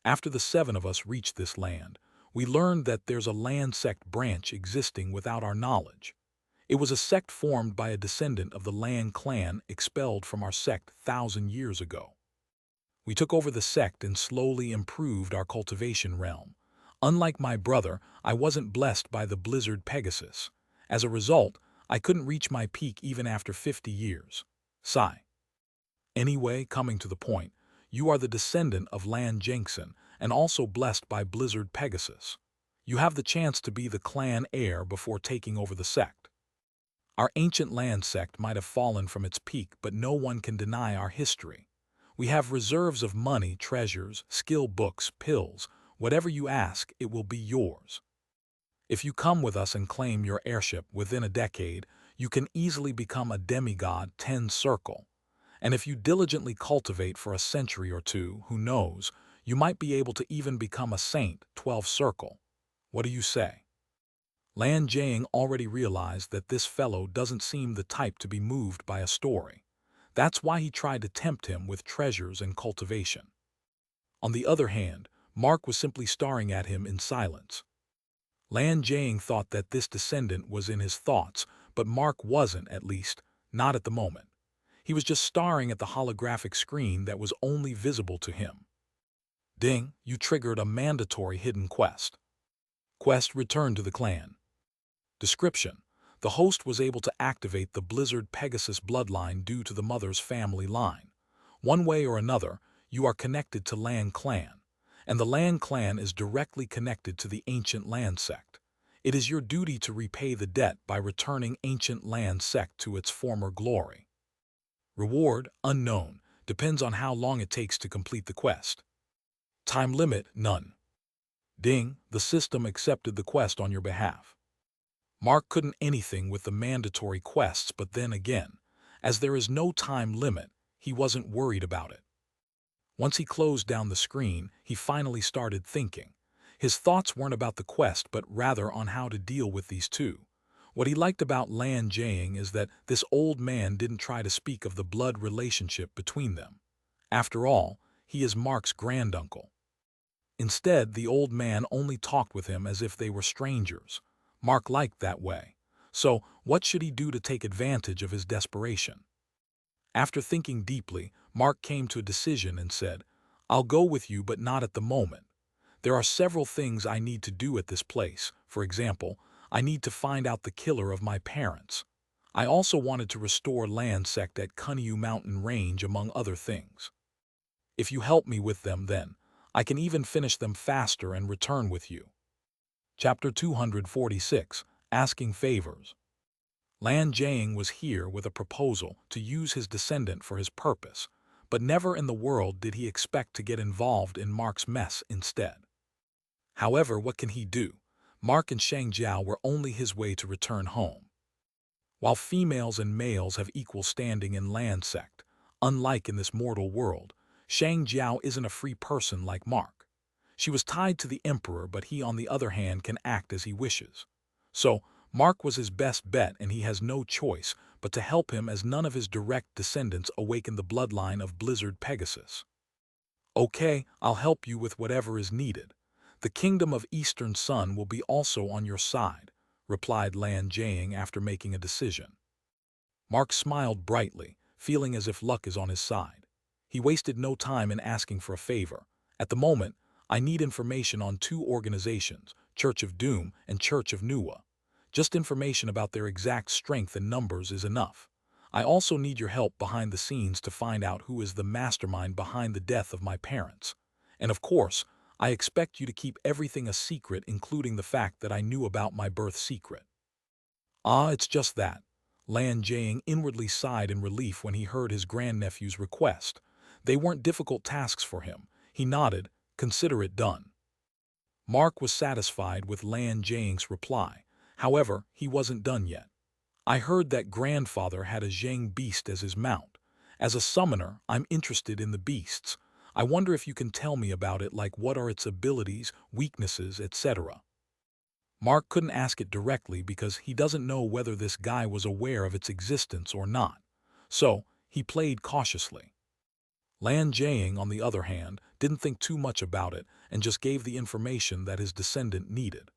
After the 7 of us reached this land, we learned that there's a land sect branch existing without our knowledge. It was a sect formed by a descendant of the Lan clan expelled from our sect 1,000 years ago. We took over the sect and slowly improved our cultivation realm. Unlike my brother, I wasn't blessed by the blizzard Pegasus. As a result, I couldn't reach my peak even after 50 years. Sigh. Anyway, coming to the point, you are the descendant of Lan Jensen and also blessed by Blizzard Pegasus. You have the chance to be the clan heir before taking over the sect. Our ancient land sect might have fallen from its peak, but no one can deny our history. We have reserves of money, treasures, skill books, pills. Whatever you ask, it will be yours. If you come with us and claim your heirship within a decade, you can easily become a demigod 10 circle. And if you diligently cultivate for a century or two, who knows, you might be able to even become a saint 12 circle. What do you say? Lan Jiang already realized that this fellow doesn't seem the type to be moved by a story. That's why he tried to tempt him with treasures and cultivation. On the other hand, Mark was simply staring at him in silence. Lan Jiang thought that this descendant was in his thoughts, but Mark wasn't, at least, not at the moment. He was just staring at the holographic screen that was only visible to him. Ding, you triggered a mandatory hidden quest. Quest returned to the clan. Description: the host was able to activate the Blizzard Pegasus bloodline due to the mother's family line. One way or another, you are connected to Lan clan, and the Lan clan is directly connected to the ancient Lan sect. It is your duty to repay the debt by returning ancient Lan sect to its former glory. Reward, unknown, depends on how long it takes to complete the quest. Time limit, none. Ding, the system accepted the quest on your behalf. Mark couldn't anything with the mandatory quests, but then again, as there is no time limit, he wasn't worried about it. Once he closed down the screen, he finally started thinking. His thoughts weren't about the quest, but rather on how to deal with these two. What he liked about Lan Jiang is that this old man didn't try to speak of the blood relationship between them. After all, he is Mark's granduncle. Instead, the old man only talked with him as if they were strangers. Mark liked that way. So, what should he do to take advantage of his desperation? After thinking deeply, Mark came to a decision and said, "I'll go with you, but not at the moment. There are several things I need to do at this place. For example, I need to find out the killer of my parents. I also wanted to restore land sect at Kunyu Mountain Range, among other things. If you help me with them, then I can even finish them faster and return with you." Chapter 246, Asking Favors. Lan Jiang was here with a proposal to use his descendant for his purpose, but never in the world did he expect to get involved in Mark's mess instead. However, what can he do? Mark and Shang Jiao were only his way to return home. While females and males have equal standing in land sect, unlike in this mortal world, Shang Jiao isn't a free person like Mark. She was tied to the emperor, but he on the other hand can act as he wishes. So, Mark was his best bet, and he has no choice but to help him, as none of his direct descendants awaken the bloodline of Blizzard Pegasus. "Okay, I'll help you with whatever is needed. The Kingdom of Eastern Sun will be also on your side," replied Lan Jiang after making a decision. Mark smiled brightly, feeling as if luck is on his side. He wasted no time in asking for a favor. "At the moment, I need information on 2 organizations, Church of Doom and Church of Nuwa. Just information about their exact strength and numbers is enough. I also need your help behind the scenes to find out who is the mastermind behind the death of my parents. And of course, I expect you to keep everything a secret, including the fact that I knew about my birth secret." "Ah, it's just that." Lan Jing inwardly sighed in relief when he heard his grandnephew's request. They weren't difficult tasks for him. He nodded, "Consider it done." Mark was satisfied with Lan Jing's reply. However, he wasn't done yet. "I heard that grandfather had a Zheng beast as his mount. As a summoner, I'm interested in the beasts. I wonder if you can tell me about it, like what are its abilities, weaknesses, etc." Mark couldn't ask it directly because he doesn't know whether this guy was aware of its existence or not. So, he played cautiously. Lan Jing, on the other hand, didn't think too much about it and just gave the information that his descendant needed.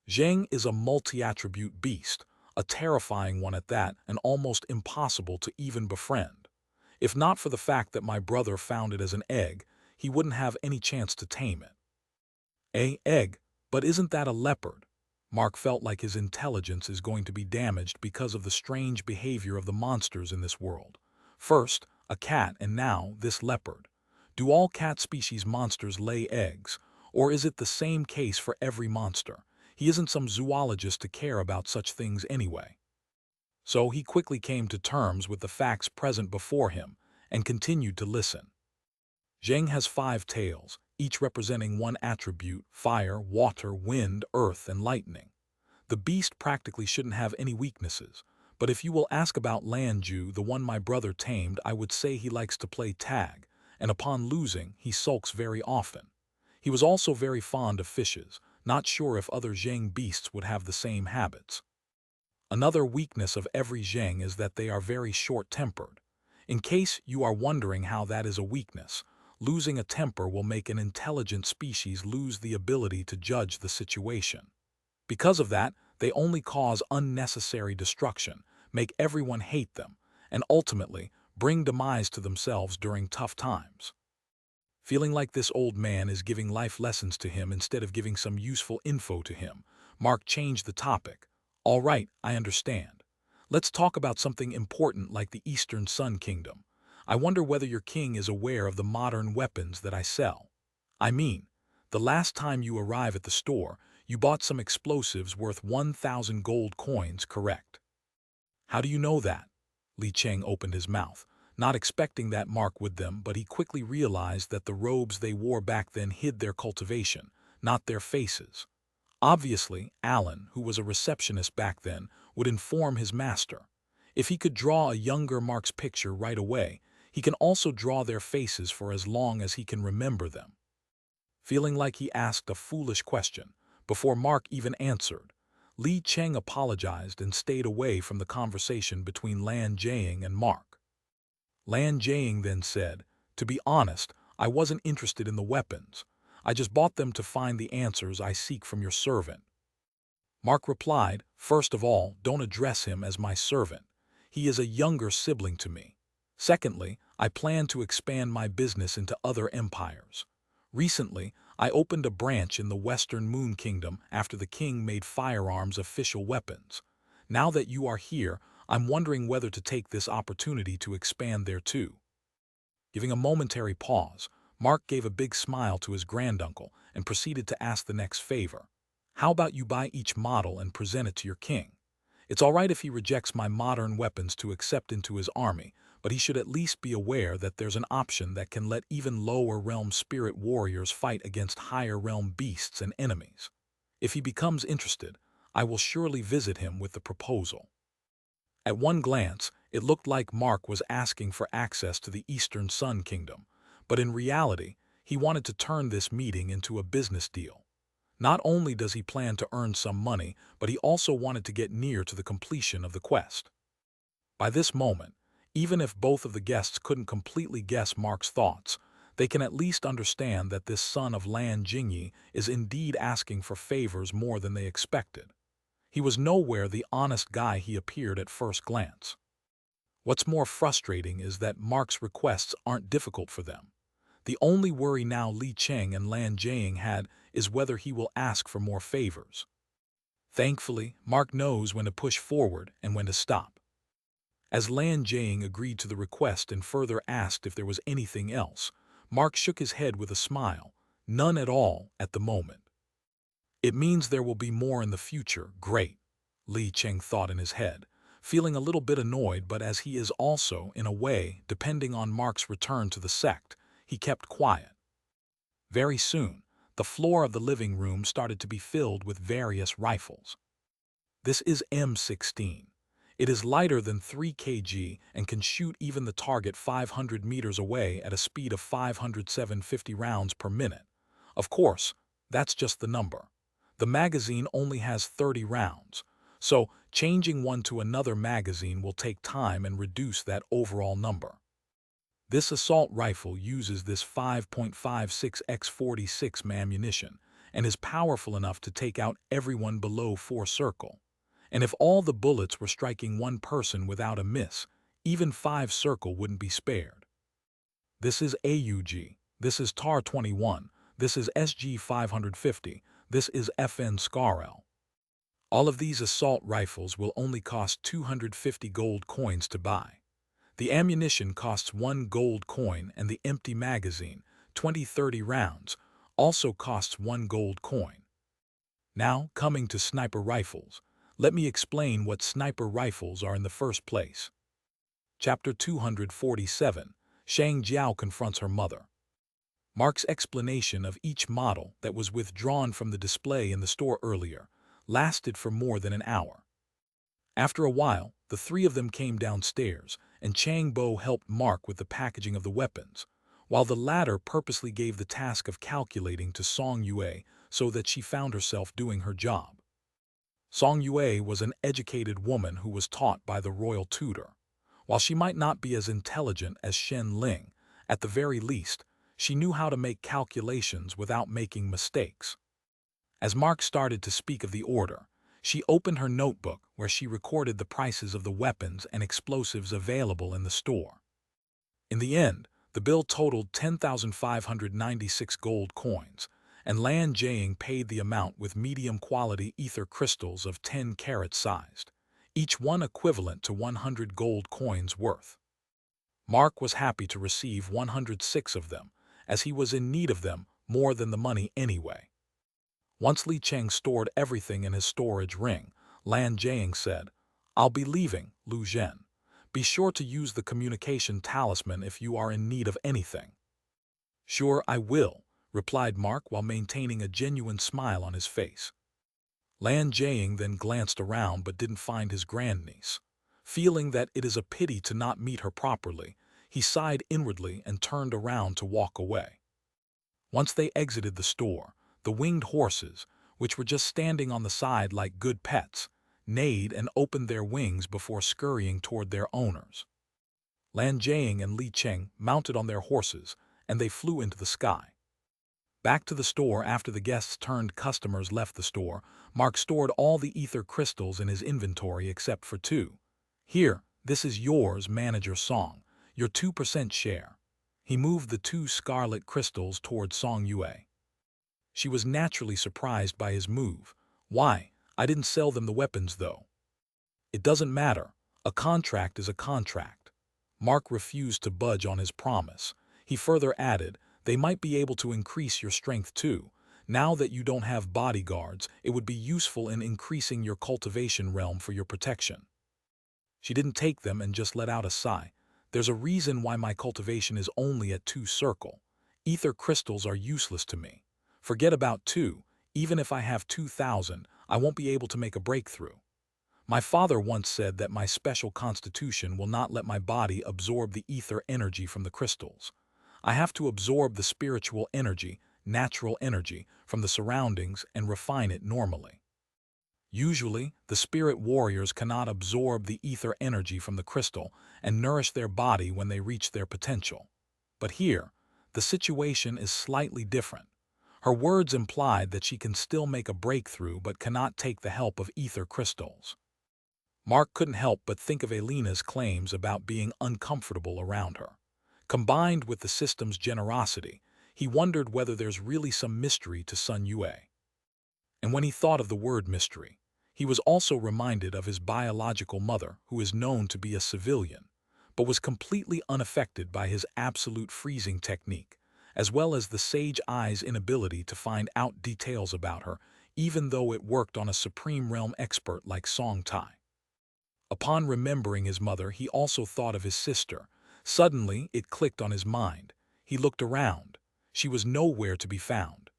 Zheng is a multi-attribute beast, a terrifying one at that, and almost impossible to even befriend. If not for the fact that my brother found it as an egg, he wouldn't have any chance to tame it. Egg? But isn't that a leopard? Mark felt like his intelligence is going to be damaged because of the strange behavior of the monsters in this world. First, a cat, and now this leopard. Do all cat species monsters lay eggs, or is it the same case for every monster? He isn't some zoologist to care about such things anyway. So he quickly came to terms with the facts present before him and continued to listen. Zheng has 5 tails, each representing one attribute: fire, water, wind, earth, and lightning. The beast practically shouldn't have any weaknesses, but if you will ask about Lanju, the one my brother tamed, I would say he likes to play tag, and upon losing, he sulks very often. He was also very fond of fishes, not sure if other Zheng beasts would have the same habits. Another weakness of every Zheng is that they are very short-tempered. In case you are wondering how that is a weakness, losing a temper will make an intelligent species lose the ability to judge the situation. Because of that, they only cause unnecessary destruction, make everyone hate them, and ultimately bring demise to themselves during tough times. Feeling like this old man is giving life lessons to him instead of giving some useful info to him, Mark changed the topic. "All right, I understand. Let's talk about something important like the Eastern Sun Kingdom. I wonder whether your king is aware of the modern weapons that I sell. I mean, the last time you arrive at the store, you bought some explosives worth 1,000 gold coins, correct?" "How do you know that?" Li Cheng opened his mouth, not expecting that Mark would them, but he quickly realized that the robes they wore back then hid their cultivation, not their faces. Obviously, Alan, who was a receptionist back then, would inform his master. If he could draw a younger Mark's picture right away, he can also draw their faces for as long as he can remember them. Feeling like he asked a foolish question, before Mark even answered, Li Cheng apologized and stayed away from the conversation between Lan Jing and Mark. Lan Jing then said, "To be honest, I wasn't interested in the weapons. I just bought them to find the answers I seek from your servant." Mark replied, "First of all, don't address him as my servant. He is a younger sibling to me. Secondly, I plan to expand my business into other empires. Recently, I opened a branch in the Western Moon Kingdom after the king made firearms official weapons. Now that you are here, I'm wondering whether to take this opportunity to expand there too." Giving a momentary pause, Mark gave a big smile to his granduncle and proceeded to ask the next favor. "How about you buy each model and present it to your king? It's all right if he rejects my modern weapons to accept into his army, but he should at least be aware that there's an option that can let even lower realm spirit warriors fight against higher realm beasts and enemies. If he becomes interested, I will surely visit him with the proposal." At one glance, it looked like Mark was asking for access to the Eastern Sun Kingdom, but in reality, he wanted to turn this meeting into a business deal. Not only does he plan to earn some money, but he also wanted to get near to the completion of the quest. By this moment, even if both of the guests couldn't completely guess Mark's thoughts, they can at least understand that this son of Lan Jingyi is indeed asking for favors more than they expected. He was nowhere the honest guy he appeared at first glance. What's more frustrating is that Mark's requests aren't difficult for them. The only worry now Li Cheng and Lan Jing had is whether he will ask for more favors. Thankfully, Mark knows when to push forward and when to stop. As Lan Jing agreed to the request and further asked if there was anything else, Mark shook his head with a smile, None at all at the moment. It means there will be more in the future. Great, Li Cheng thought in his head, feeling a little bit annoyed, but as he is also, in a way, depending on Mark's return to the sect, he kept quiet. Very soon, the floor of the living room started to be filled with various rifles. This is M16. It is lighter than 3 kg and can shoot even the target 500 meters away at a speed of 550 rounds per minute. Of course, that's just the number. The magazine only has 30 rounds, so changing one to another magazine will take time and reduce that overall number. This assault rifle uses this 5.56x46 ammunition and is powerful enough to take out everyone below 4 circle. And if all the bullets were striking one person without a miss, even 5 circle wouldn't be spared. This is AUG, this is TAR 21, this is SG 550, this is FN SCAR-L. All of these assault rifles will only cost 250 gold coins to buy. The ammunition costs 1 gold coin and the empty magazine, 20-30 rounds, also costs 1 gold coin. Now, coming to sniper rifles, let me explain what sniper rifles are in the first place. Chapter 247, Shang Jiao confronts her mother. Mark's explanation of each model that was withdrawn from the display in the store earlier lasted for more than an hour. After a while, the three of them came downstairs, and Chang Bo helped Mark with the packaging of the weapons, while the latter purposely gave the task of calculating to Song Yue so that she found herself doing her job. Song Yue was an educated woman who was taught by the royal tutor. While she might not be as intelligent as Shen Ling, at the very least, she knew how to make calculations without making mistakes. As Mark started to speak of the order, she opened her notebook where she recorded the prices of the weapons and explosives available in the store. In the end, the bill totaled 10,596 gold coins, and Lan Jiang paid the amount with medium-quality ether crystals of 10 carats sized, each one equivalent to 100 gold coins worth. Mark was happy to receive 106 of them, as he was in need of them more than the money anyway. Once Li Cheng stored everything in his storage ring, Lan Jiang said, "I'll be leaving, Lu Zhen. Be sure to use the communication talisman if you are in need of anything." "Sure, I will," replied Mark while maintaining a genuine smile on his face. Lan Jiang then glanced around but didn't find his grandniece. Feeling that it is a pity to not meet her properly, he sighed inwardly and turned around to walk away. Once they exited the store, the winged horses, which were just standing on the side like good pets, neighed and opened their wings before scurrying toward their owners. Lan Jiang and Li Cheng mounted on their horses, and they flew into the sky. Back to the store after the guests-turned-customers left the store, Mark stored all the ether crystals in his inventory except for 2. "Here, this is yours, Manager Song, your 2% share." He moved the 2 scarlet crystals toward Song Yue. She was naturally surprised by his move. "Why, I didn't sell them the weapons, though." "It doesn't matter. A contract is a contract." Mark refused to budge on his promise. He further added, "They might be able to increase your strength too. Now that you don't have bodyguards, it would be useful in increasing your cultivation realm for your protection." She didn't take them and just let out a sigh. "There's a reason why my cultivation is only at 2 circle. Ether crystals are useless to me. Forget about 2, even if I have 2,000, I won't be able to make a breakthrough. My father once said that my special constitution will not let my body absorb the ether energy from the crystals. I have to absorb the spiritual energy, natural energy, from the surroundings and refine it normally. Usually, the spirit warriors cannot absorb the ether energy from the crystal and nourish their body when they reach their potential. But here, the situation is slightly different. Her words implied that she can still make a breakthrough but cannot take the help of ether crystals. Mark couldn't help but think of Elena's claims about being uncomfortable around her. Combined with the system's generosity, he wondered whether there's really some mystery to Sun Yue. And when he thought of the word mystery, he was also reminded of his biological mother, who is known to be a civilian, but was completely unaffected by his absolute freezing technique, as well as the sage eye's inability to find out details about her, even though it worked on a supreme realm expert like Song Tai. Upon remembering his mother, he also thought of his sister. Suddenly, it clicked on his mind. He looked around. She was nowhere to be found.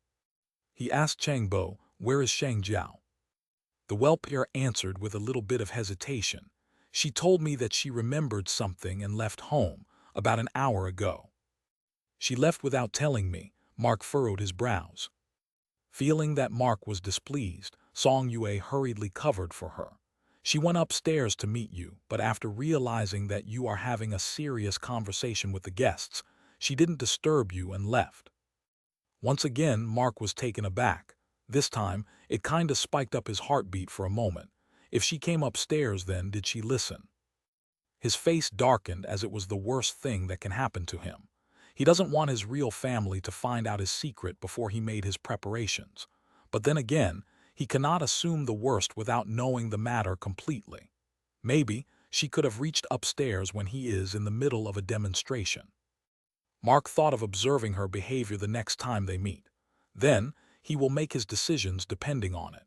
He asked Chang Bo, "Where is Shang Jiao?" The whelp-ear answered with a little bit of hesitation. "She told me that she remembered something and left home about an hour ago." "She left without telling me." Mark furrowed his brows. Feeling that Mark was displeased, Song Yue hurriedly covered for her. "She went upstairs to meet you, but after realizing that you are having a serious conversation with the guests, she didn't disturb you and left." Once again, Mark was taken aback. This time, it kinda spiked up his heartbeat for a moment. If she came upstairs, then did she listen? His face darkened, as it was the worst thing that can happen to him. He doesn't want his real family to find out his secret before he made his preparations. But then again, he cannot assume the worst without knowing the matter completely. Maybe she could have reached upstairs when he is in the middle of a demonstration. Mark thought of observing her behavior the next time they meet. Then, he will make his decisions depending on it.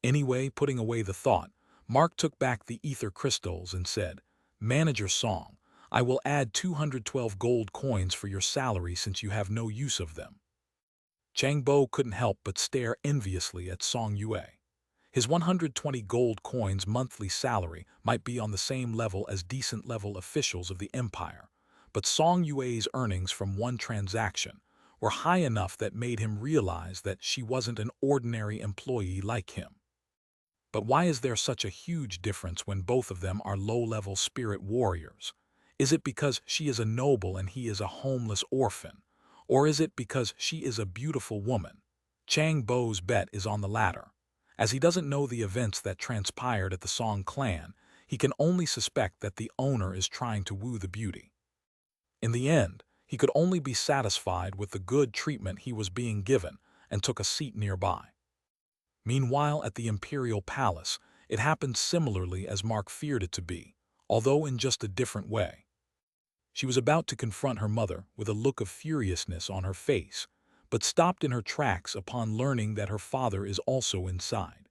Anyway, putting away the thought, Mark took back the ether crystals and said, "Manager Song, I will add 212 gold coins for your salary since you have no use of them." Chang Bo couldn't help but stare enviously at Song Yue. His 120 gold coins monthly salary might be on the same level as decent-level officials of the empire, but Song Yue's earnings from one transaction were high enough that made him realize that she wasn't an ordinary employee like him. But why is there such a huge difference when both of them are low-level spirit warriors? Is it because she is a noble and he is a homeless orphan? Or is it because she is a beautiful woman? Chang Bo's bet is on the latter. As he doesn't know the events that transpired at the Song clan, he can only suspect that the owner is trying to woo the beauty. In the end, he could only be satisfied with the good treatment he was being given and took a seat nearby. Meanwhile, at the Imperial Palace, it happened similarly as Mark feared it to be, although in just a different way. She was about to confront her mother with a look of furiousness on her face, but stopped in her tracks upon learning that her father is also inside.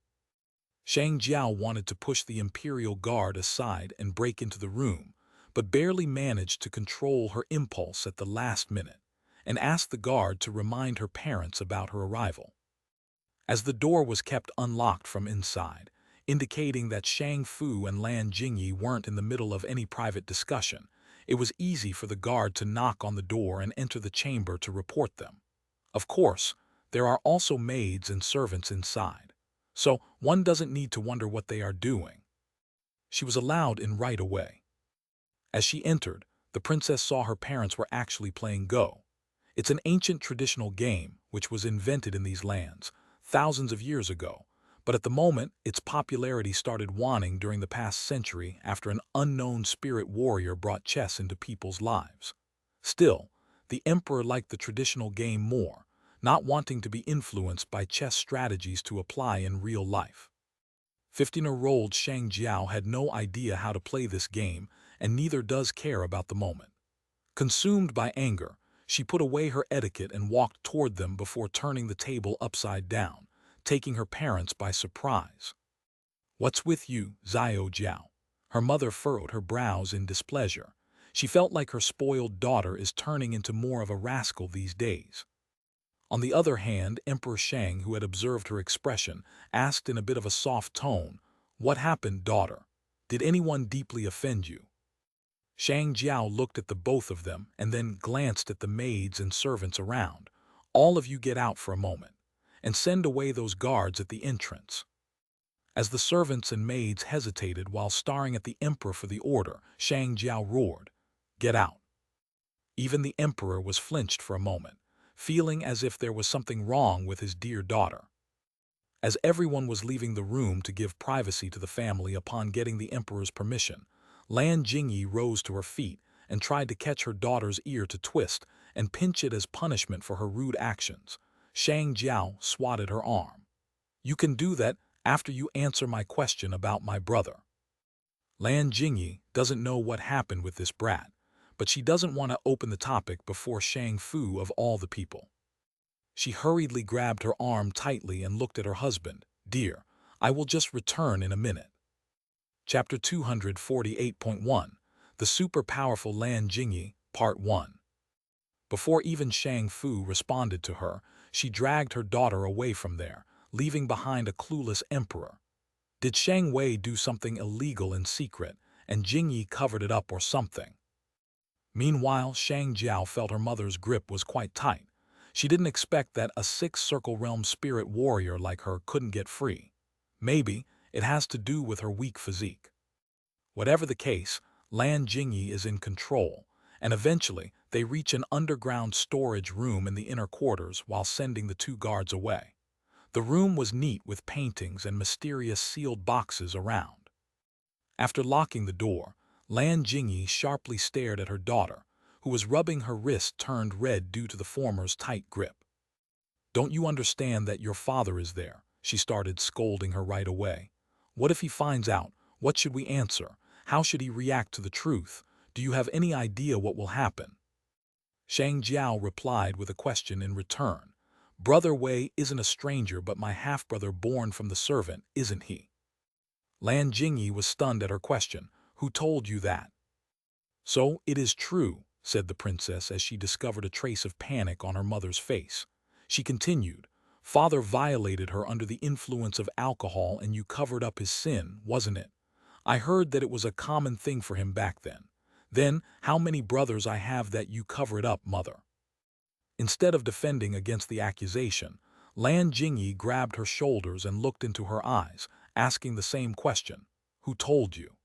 Shang Jiao wanted to push the Imperial Guard aside and break into the room, but barely managed to control her impulse at the last minute, and asked the guard to remind her parents about her arrival. As the door was kept unlocked from inside, indicating that Shang Fu and Lan Jingyi weren't in the middle of any private discussion, it was easy for the guard to knock on the door and enter the chamber to report them. Of course, there are also maids and servants inside, so one doesn't need to wonder what they are doing. She was allowed in right away. As she entered, the princess saw her parents were actually playing Go. It's an ancient traditional game which was invented in these lands thousands of years ago, but at the moment its popularity started waning during the past century after an unknown spirit warrior brought chess into people's lives. Still, the emperor liked the traditional game more, not wanting to be influenced by chess strategies to apply in real life. 15-year-old Shang Jiao had no idea how to play this game, and neither does care about the moment. Consumed by anger, she put away her etiquette and walked toward them before turning the table upside down, taking her parents by surprise. "What's with you, Xiao Jiao?" Her mother furrowed her brows in displeasure. She felt like her spoiled daughter is turning into more of a rascal these days. On the other hand, Emperor Shang, who had observed her expression, asked in a bit of a soft tone, "What happened, daughter? Did anyone deeply offend you?" Shang Jiao looked at the both of them and then glanced at the maids and servants around. "All of you get out for a moment, and send away those guards at the entrance." As the servants and maids hesitated while staring at the emperor for the order, Shang Jiao roared, "Get out." Even the emperor was flinched for a moment, feeling as if there was something wrong with his dear daughter. As everyone was leaving the room to give privacy to the family upon getting the emperor's permission, Lan Jingyi rose to her feet and tried to catch her daughter's ear to twist and pinch it as punishment for her rude actions. Shang Jiao swatted her arm. "You can do that after you answer my question about my brother." Lan Jingyi doesn't know what happened with this brat, but she doesn't want to open the topic before Shang Fu of all the people. She hurriedly grabbed her arm tightly and looked at her husband. "Dear, I will just return in a minute." Chapter 248.1 The Super Powerful Lan Jingyi, Part 1. Before even Shang Fu responded to her, she dragged her daughter away from there, leaving behind a clueless emperor. Did Shang Wei do something illegal in secret, and Jingyi covered it up or something? Meanwhile, Shang Jiao felt her mother's grip was quite tight. She didn't expect that a six-circle realm spirit warrior like her couldn't get free. Maybe it has to do with her weak physique. Whatever the case, Lan Jingyi is in control, and eventually they reach an underground storage room in the inner quarters while sending the two guards away. The room was neat with paintings and mysterious sealed boxes around. After locking the door, Lan Jingyi sharply stared at her daughter, who was rubbing her wrist turned red due to the former's tight grip. "Don't you understand that your father is there?" She started scolding her right away. "What if he finds out? What should we answer? How should he react to the truth? Do you have any idea what will happen?" Shang Jiao replied with a question in return. "Brother Wei isn't a stranger but my half-brother born from the servant, isn't he?" Lan Jingyi was stunned at her question. "Who told you that?" "So it is true," said the princess as she discovered a trace of panic on her mother's face. She continued, "Father violated her under the influence of alcohol and you covered up his sin, wasn't it? I heard that it was a common thing for him back then. Then, how many brothers I have that you cover it up, mother?" Instead of defending against the accusation, Lan Jingyi grabbed her shoulders and looked into her eyes, asking the same question. "Who told you?"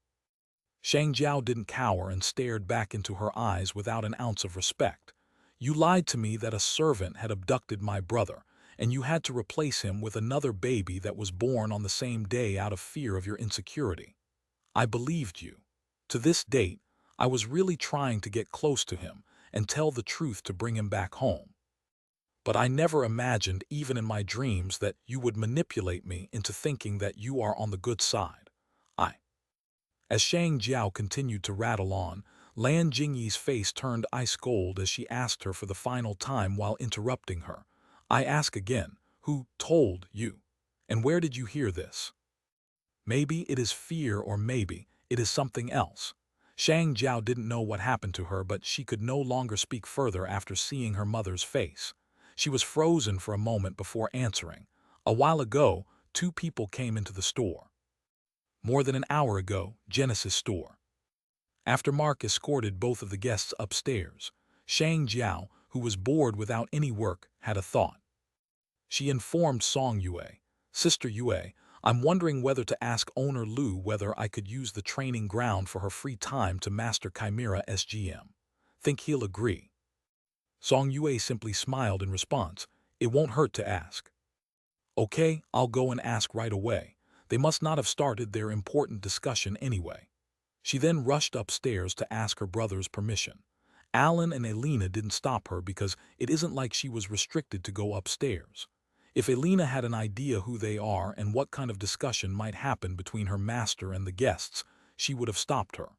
Shang Jiao didn't cower and stared back into her eyes without an ounce of respect. "You lied to me that a servant had abducted my brother, and you had to replace him with another baby that was born on the same day out of fear of your insecurity. I believed you. To this date, I was really trying to get close to him and tell the truth to bring him back home. But I never imagined, even in my dreams, that you would manipulate me into thinking that you are on the good side. I..." As Shang Jiao continued to rattle on, Lan Jingyi's face turned ice cold as she asked her for the final time while interrupting her. "I ask again, who told you? And where did you hear this? Maybe it is fear or maybe it is something else." Shang Jiao didn't know what happened to her, but she could no longer speak further after seeing her mother's face. She was frozen for a moment before answering. "A while ago, two people came into the store. More than an hour ago, Genesis store." After Mark escorted both of the guests upstairs, Shang Jiao, who was bored without any work, had a thought. She informed Song Yue, "Sister Yue, I'm wondering whether to ask owner Lu whether I could use the training ground for her free time to master Chimera SGM. Think he'll agree?" Song Yue simply smiled in response. "It won't hurt to ask." "Okay, I'll go and ask right away. They must not have started their important discussion anyway." She then rushed upstairs to ask her brother's permission. Alan and Elena didn't stop her because it isn't like she was restricted to go upstairs. If Elena had an idea who they are and what kind of discussion might happen between her master and the guests, she would have stopped her.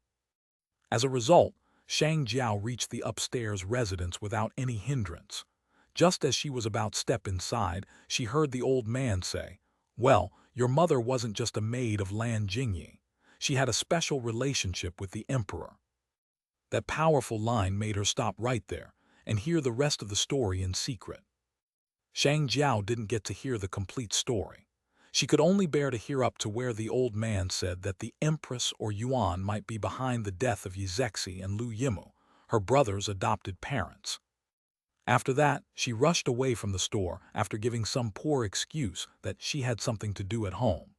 As a result, Shang Jiao reached the upstairs residence without any hindrance. Just as she was about to step inside, she heard the old man say, "Well, your mother wasn't just a maid of Lan Jingyi. She had a special relationship with the emperor." That powerful line made her stop right there and hear the rest of the story in secret. Shang Jiao didn't get to hear the complete story. She could only bear to hear up to where the old man said that the Empress or Yuan might be behind the death of Yizexi and Lu Yimu, her brother's adopted parents. After that, she rushed away from the store after giving some poor excuse that she had something to do at home.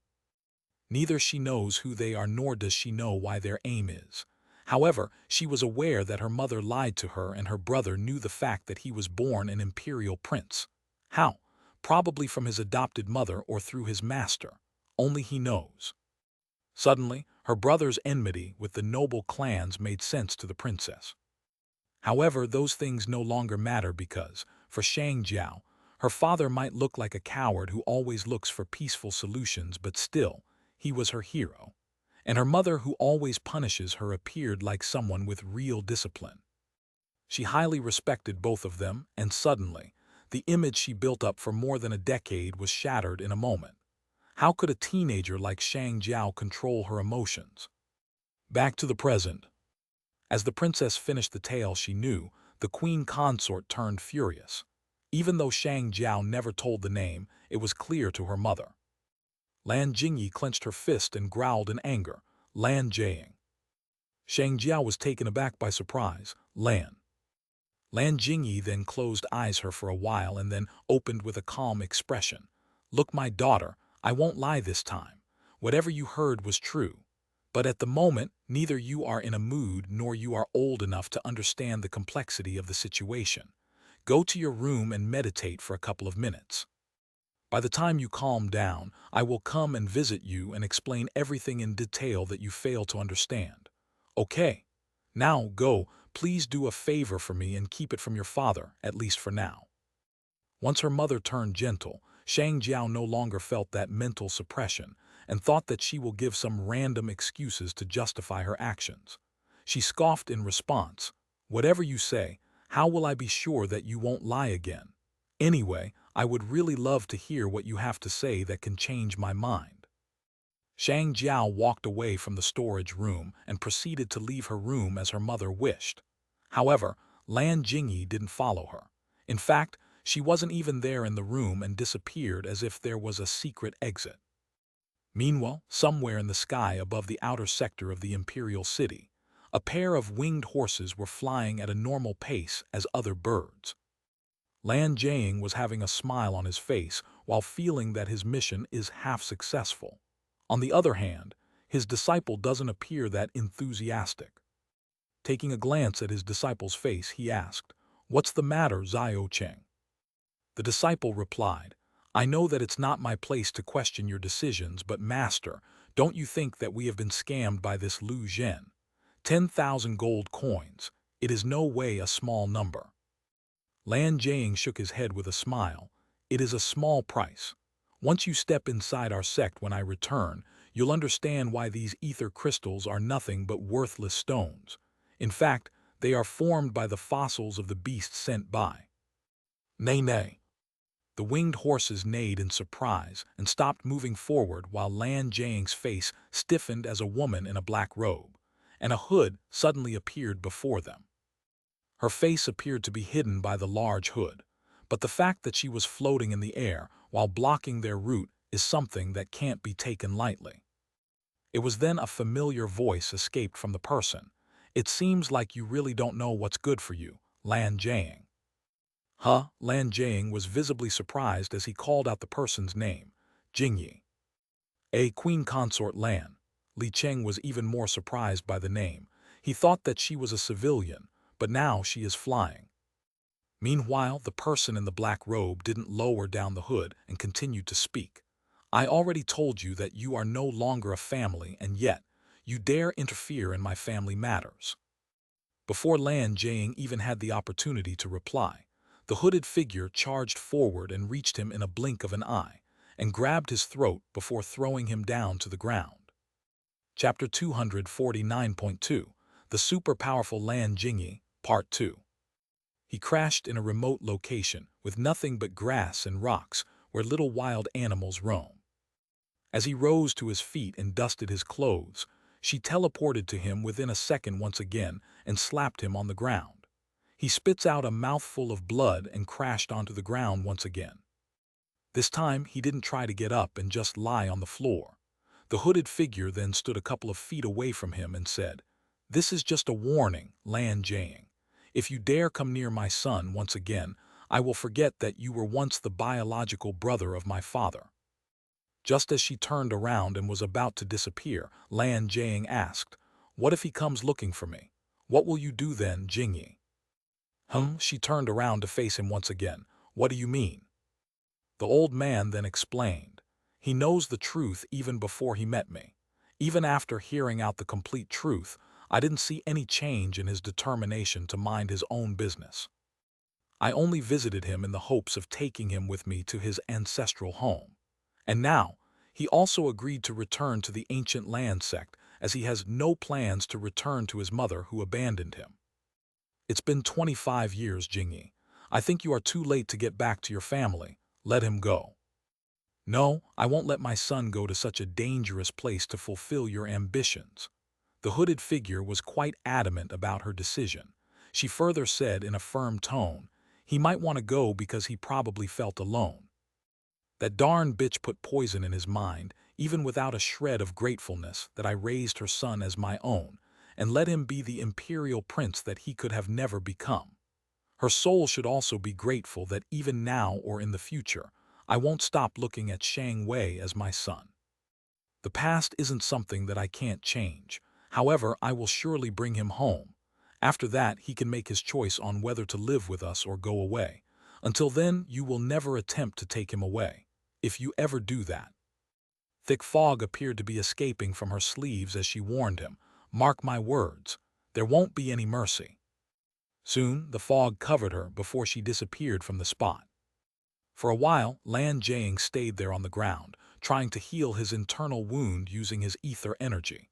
Neither she knows who they are nor does she know why their aim is. However, she was aware that her mother lied to her and her brother knew the fact that he was born an imperial prince. How? Probably from his adopted mother or through his master. Only he knows. Suddenly, her brother's enmity with the noble clans made sense to the princess. However, those things no longer matter because, for Shang Jiao, her father might look like a coward who always looks for peaceful solutions, but still, he was her hero. And her mother who always punishes her appeared like someone with real discipline. She highly respected both of them, and suddenly, the image she built up for more than a decade was shattered in a moment. How could a teenager like Shang Jiao control her emotions? Back to the present. As the princess finished the tale she knew, the queen consort turned furious. Even though Shang Jiao never told the name, it was clear to her mother. Lan Jingyi clenched her fist and growled in anger. Lan Jiang. Shang Jiao was taken aback by surprise. Lan Jingyi then closed eyes her for a while and then opened with a calm expression. Look, my daughter, I won't lie this time. Whatever you heard was true. But at the moment, neither you are in a mood nor you are old enough to understand the complexity of the situation. Go to your room and meditate for a couple of minutes. By the time you calm down, I will come and visit you and explain everything in detail that you fail to understand. Okay. Now go, please do a favor for me and keep it from your father, at least for now. Once her mother turned gentle, Shang Jiao no longer felt that mental suppression and thought that she will give some random excuses to justify her actions. She scoffed in response. Whatever you say, how will I be sure that you won't lie again? Anyway, I would really love to hear what you have to say that can change my mind. Shang Jiao walked away from the storage room and proceeded to leave her room as her mother wished. However, Lan Jingyi didn't follow her. In fact, she wasn't even there in the room and disappeared as if there was a secret exit. Meanwhile, somewhere in the sky above the outer sector of the imperial city, a pair of winged horses were flying at a normal pace as other birds. Lan Jiang was having a smile on his face while feeling that his mission is half successful. On the other hand, his disciple doesn't appear that enthusiastic. Taking a glance at his disciple's face, he asked, "What's the matter, Xiao Cheng?" The disciple replied, "I know that it's not my place to question your decisions, but master, don't you think that we have been scammed by this Lu Zhen? 10,000 gold coins. It is no way a small number." Lan Jiang shook his head with a smile. "It is a small price. Once you step inside our sect when I return, you'll understand why these ether crystals are nothing but worthless stones. In fact, they are formed by the fossils of the beasts sent by." "Nay, nay." The winged horses neighed in surprise and stopped moving forward while Lan Jiang's face stiffened as a woman in a black robe, and a hood suddenly appeared before them. Her face appeared to be hidden by the large hood, but the fact that she was floating in the air while blocking their route is something that can't be taken lightly. It was then a familiar voice escaped from the person. "It seems like you really don't know what's good for you, Lan Jiang." Huh? Lan Jiang was visibly surprised as he called out the person's name, Jingyi. A queen consort Lan. Li Cheng was even more surprised by the name. He thought that she was a civilian, but now she is flying. Meanwhile, the person in the black robe didn't lower down the hood and continued to speak. "I already told you that you are no longer a family, and yet you dare interfere in my family matters." Before Lan Jiang even had the opportunity to reply, the hooded figure charged forward and reached him in a blink of an eye, and grabbed his throat before throwing him down to the ground. Chapter 249.2 The Super Powerful Lan Jingyi, Part 2. He crashed in a remote location with nothing but grass and rocks where little wild animals roam. As he rose to his feet and dusted his clothes, she teleported to him within a second once again and slapped him on the ground. He spits out a mouthful of blood and crashed onto the ground once again. This time, he didn't try to get up and just lie on the floor. The hooded figure then stood a couple of feet away from him and said, "This is just a warning, Lan Jiang. If you dare come near my son once again, I will forget that you were once the biological brother of my father." Just as she turned around and was about to disappear, Lan Jiang asked, "What if he comes looking for me? What will you do then, Jingyi?" She turned around to face him once again. "What do you mean?" The old man then explained, "He knows the truth even before he met me. Even after hearing out the complete truth, I didn't see any change in his determination to mind his own business. I only visited him in the hopes of taking him with me to his ancestral home. And now, he also agreed to return to the ancient land sect as he has no plans to return to his mother who abandoned him." It's been 25 years, Jingyi. I think you are too late to get back to your family. Let him go. No, I won't let my son go to such a dangerous place to fulfill your ambitions. The hooded figure was quite adamant about her decision. She further said in a firm tone, he might want to go because he probably felt alone. That darn bitch put poison in his mind, even without a shred of gratefulness that I raised her son as my own, and let him be the imperial prince that he could have never become. Her soul should also be grateful that even now or in the future, I won't stop looking at Shang Wei as my son. The past isn't something that I can't change. However, I will surely bring him home. After that, he can make his choice on whether to live with us or go away. Until then, you will never attempt to take him away. If you ever do that. Thick fog appeared to be escaping from her sleeves as she warned him, mark my words, there won't be any mercy. Soon, the fog covered her before she disappeared from the spot. For a while, Lan Jing stayed there on the ground, trying to heal his internal wound using his ether energy.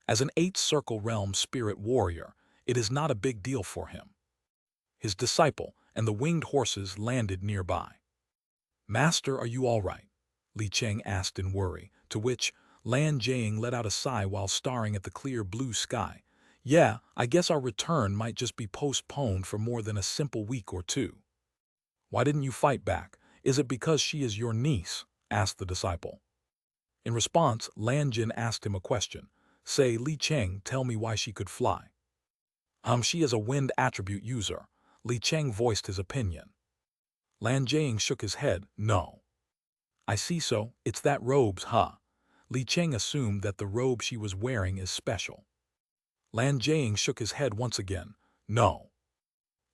As an 8th Circle Realm spirit warrior, it is not a big deal for him. His disciple and the winged horses landed nearby. Master, are you all right? Li Cheng asked in worry, to which Lan Jing let out a sigh while staring at the clear blue sky. Yeah, I guess our return might just be postponed for more than a simple week or two. Why didn't you fight back? Is it because she is your niece? Asked the disciple. In response, Lan Jin asked him a question. Say, Li Cheng, tell me why she could fly. She is a wind attribute user. Li Cheng voiced his opinion. Lan Jing shook his head. No. I see so, it's that robe's, huh? Li Cheng assumed that the robe she was wearing is special. Lan Jing shook his head once again. No.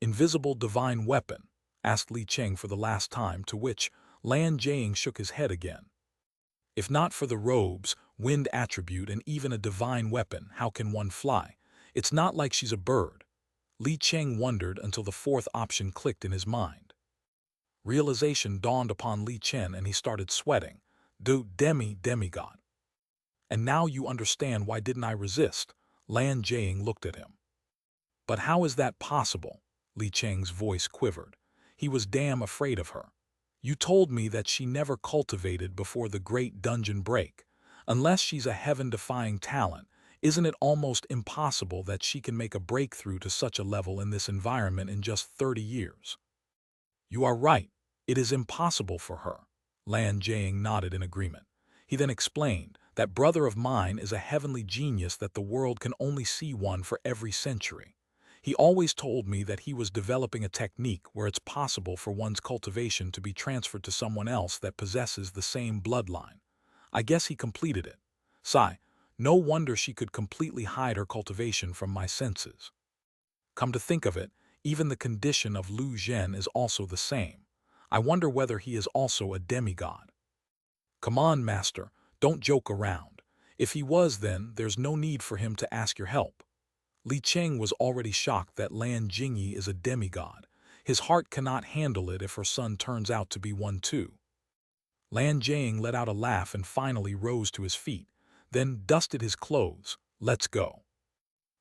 Invisible divine weapon? Asked Li Cheng for the last time, to which Lan Jing shook his head again. If not for the robes, wind attribute, and even a divine weapon, how can one fly? It's not like she's a bird. Li Cheng wondered until the fourth option clicked in his mind. Realization dawned upon Li Chen and he started sweating. Demigod. And now you understand why didn't I resist? Lan Jing looked at him. But how is that possible? Li Cheng's voice quivered. He was damn afraid of her. You told me that she never cultivated before the great dungeon break. Unless she's a heaven-defying talent, isn't it almost impossible that she can make a breakthrough to such a level in this environment in just 30 years? You are right. It is impossible for her. Lan Jing nodded in agreement. He then explained that brother of mine is a heavenly genius that the world can only see one for every century. He always told me that he was developing a technique where it's possible for one's cultivation to be transferred to someone else that possesses the same bloodline. I guess he completed it. Sigh, no wonder she could completely hide her cultivation from my senses. Come to think of it, even the condition of Lu Zhen is also the same. I wonder whether he is also a demigod. Come on, master, don't joke around. If he was, then there's no need for him to ask your help. Li Cheng was already shocked that Lan Jingyi is a demigod. His heart cannot handle it if her son turns out to be one too. Lan Jing let out a laugh and finally rose to his feet, then dusted his clothes. Let's go.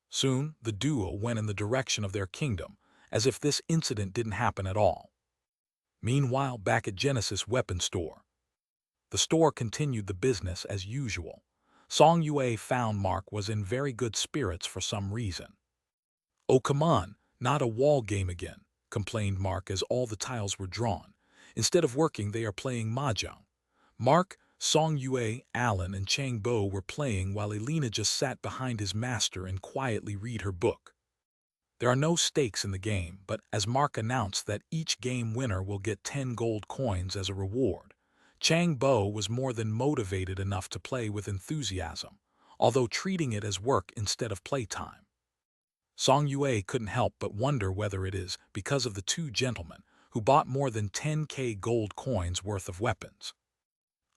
Soon, the duo went in the direction of their kingdom, as if this incident didn't happen at all. Meanwhile, back at Genesis Weapon Store. The store continued the business as usual. Song Yue found Mark was in very good spirits for some reason. Oh come on, not a wall game again, complained Mark as all the tiles were drawn. Instead of working, they are playing mahjong. Mark, Song Yue, Alan, and Chang Bo were playing while Elena just sat behind his master and quietly read her book. There are no stakes in the game, but as Mark announced that each game winner will get 10 gold coins as a reward, Chang Bo was more than motivated enough to play with enthusiasm, although treating it as work instead of playtime. Song Yue couldn't help but wonder whether it is because of the two gentlemen who bought more than 10k gold coins worth of weapons.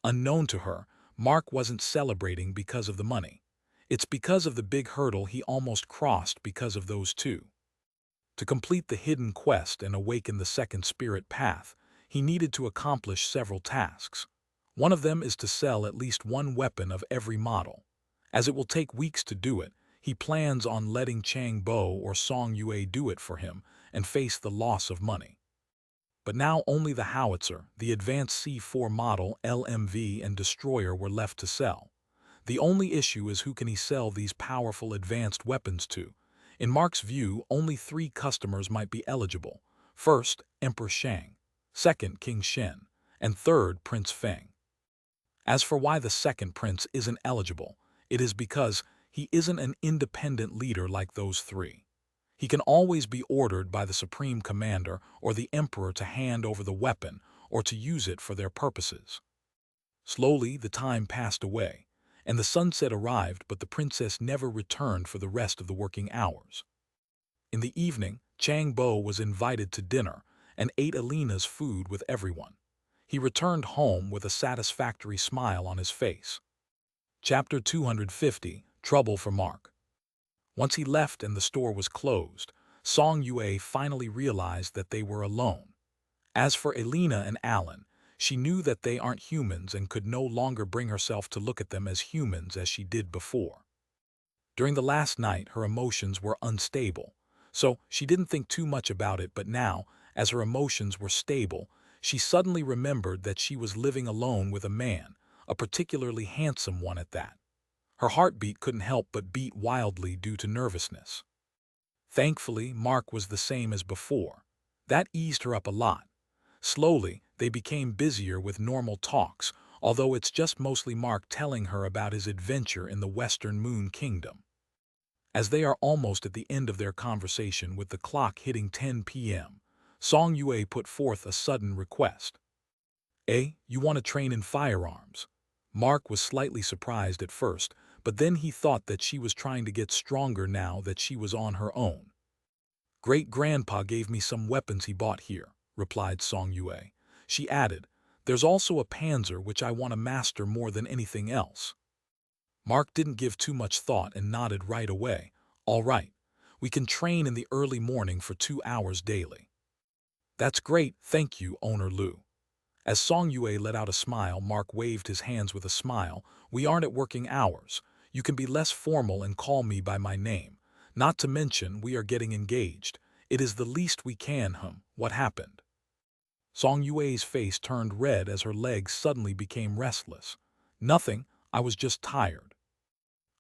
Unknown to her, Mark wasn't celebrating because of the money. It's because of the big hurdle he almost crossed because of those two. To complete the hidden quest and awaken the second spirit path, he needed to accomplish several tasks. One of them is to sell at least one weapon of every model. As it will take weeks to do it, He plans on letting Chang Bo or Song Yue do it for him and face the loss of money. But now only the howitzer, the advanced C4 model, LMV, and destroyer were left to sell. The only issue is who can he sell these powerful advanced weapons to. In Mark's view, only 3 customers might be eligible. First, Emperor Shang. Second, King Shen. And third, Prince Feng. As for why the second prince isn't eligible, it is because he isn't an independent leader like those 3. He can always be ordered by the supreme commander or the emperor to hand over the weapon or to use it for their purposes. Slowly, the time passed away, and the sunset arrived, but the princess never returned for the rest of the working hours. In the evening, Chang Bo was invited to dinner and ate Alina's food with everyone. He returned home with a satisfactory smile on his face. Chapter 250, Trouble for Mark. Once he left and the store was closed, Song Yue finally realized that they were alone. As for Alina and Alan, she knew that they aren't humans and could no longer bring herself to look at them as humans as she did before. During the last night, her emotions were unstable, so she didn't think too much about it, but now, as her emotions were stable, she suddenly remembered that she was living alone with a man, a particularly handsome one at that. Her heartbeat couldn't help but beat wildly due to nervousness. Thankfully, Mark was the same as before. That eased her up a lot. Slowly, they became busier with normal talks, although it's just mostly Mark telling her about his adventure in the Western Moon Kingdom. As they are almost at the end of their conversation with the clock hitting 10 p.m., Song Yue put forth a sudden request. You want to train in firearms? Mark was slightly surprised at first, but then he thought that she was trying to get stronger now that she was on her own. Great-grandpa gave me some weapons he bought here, replied Song Yue. She added, there's also a panzer which I want to master more than anything else. Mark didn't give too much thought and nodded right away. All right, we can train in the early morning for 2 hours daily. That's great, thank you, Owner Lu. As Song Yue let out a smile, Mark waved his hands with a smile. We aren't at working hours. You can be less formal and call me by my name. Not to mention, we are getting engaged. It is the least we can, What happened? Song Yue's face turned red as her legs suddenly became restless. Nothing, I was just tired.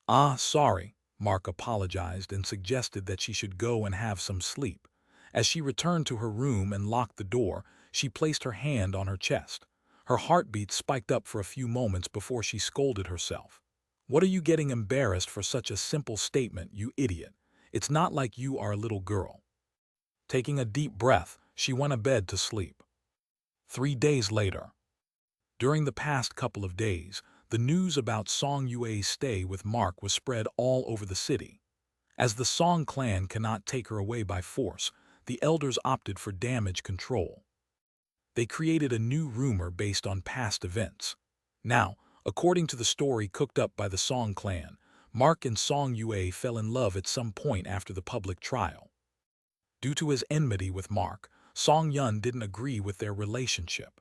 Ah, sorry, Mark apologized and suggested that she should go and have some sleep. As she returned to her room and locked the door, she placed her hand on her chest. Her heartbeat spiked up for a few moments before she scolded herself. What are you getting embarrassed for such a simple statement, you idiot? It's not like you are a little girl. Taking a deep breath, she went to bed to sleep. 3 days later. During the past couple of days, the news about Song Yue's stay with Mark was spread all over the city. As the Song clan cannot take her away by force, the elders opted for damage control. They created a new rumor based on past events. Now, according to the story cooked up by the Song clan, Mark and Song Yue fell in love at some point after the public trial. Due to his enmity with Mark, Song Yun didn't agree with their relationship.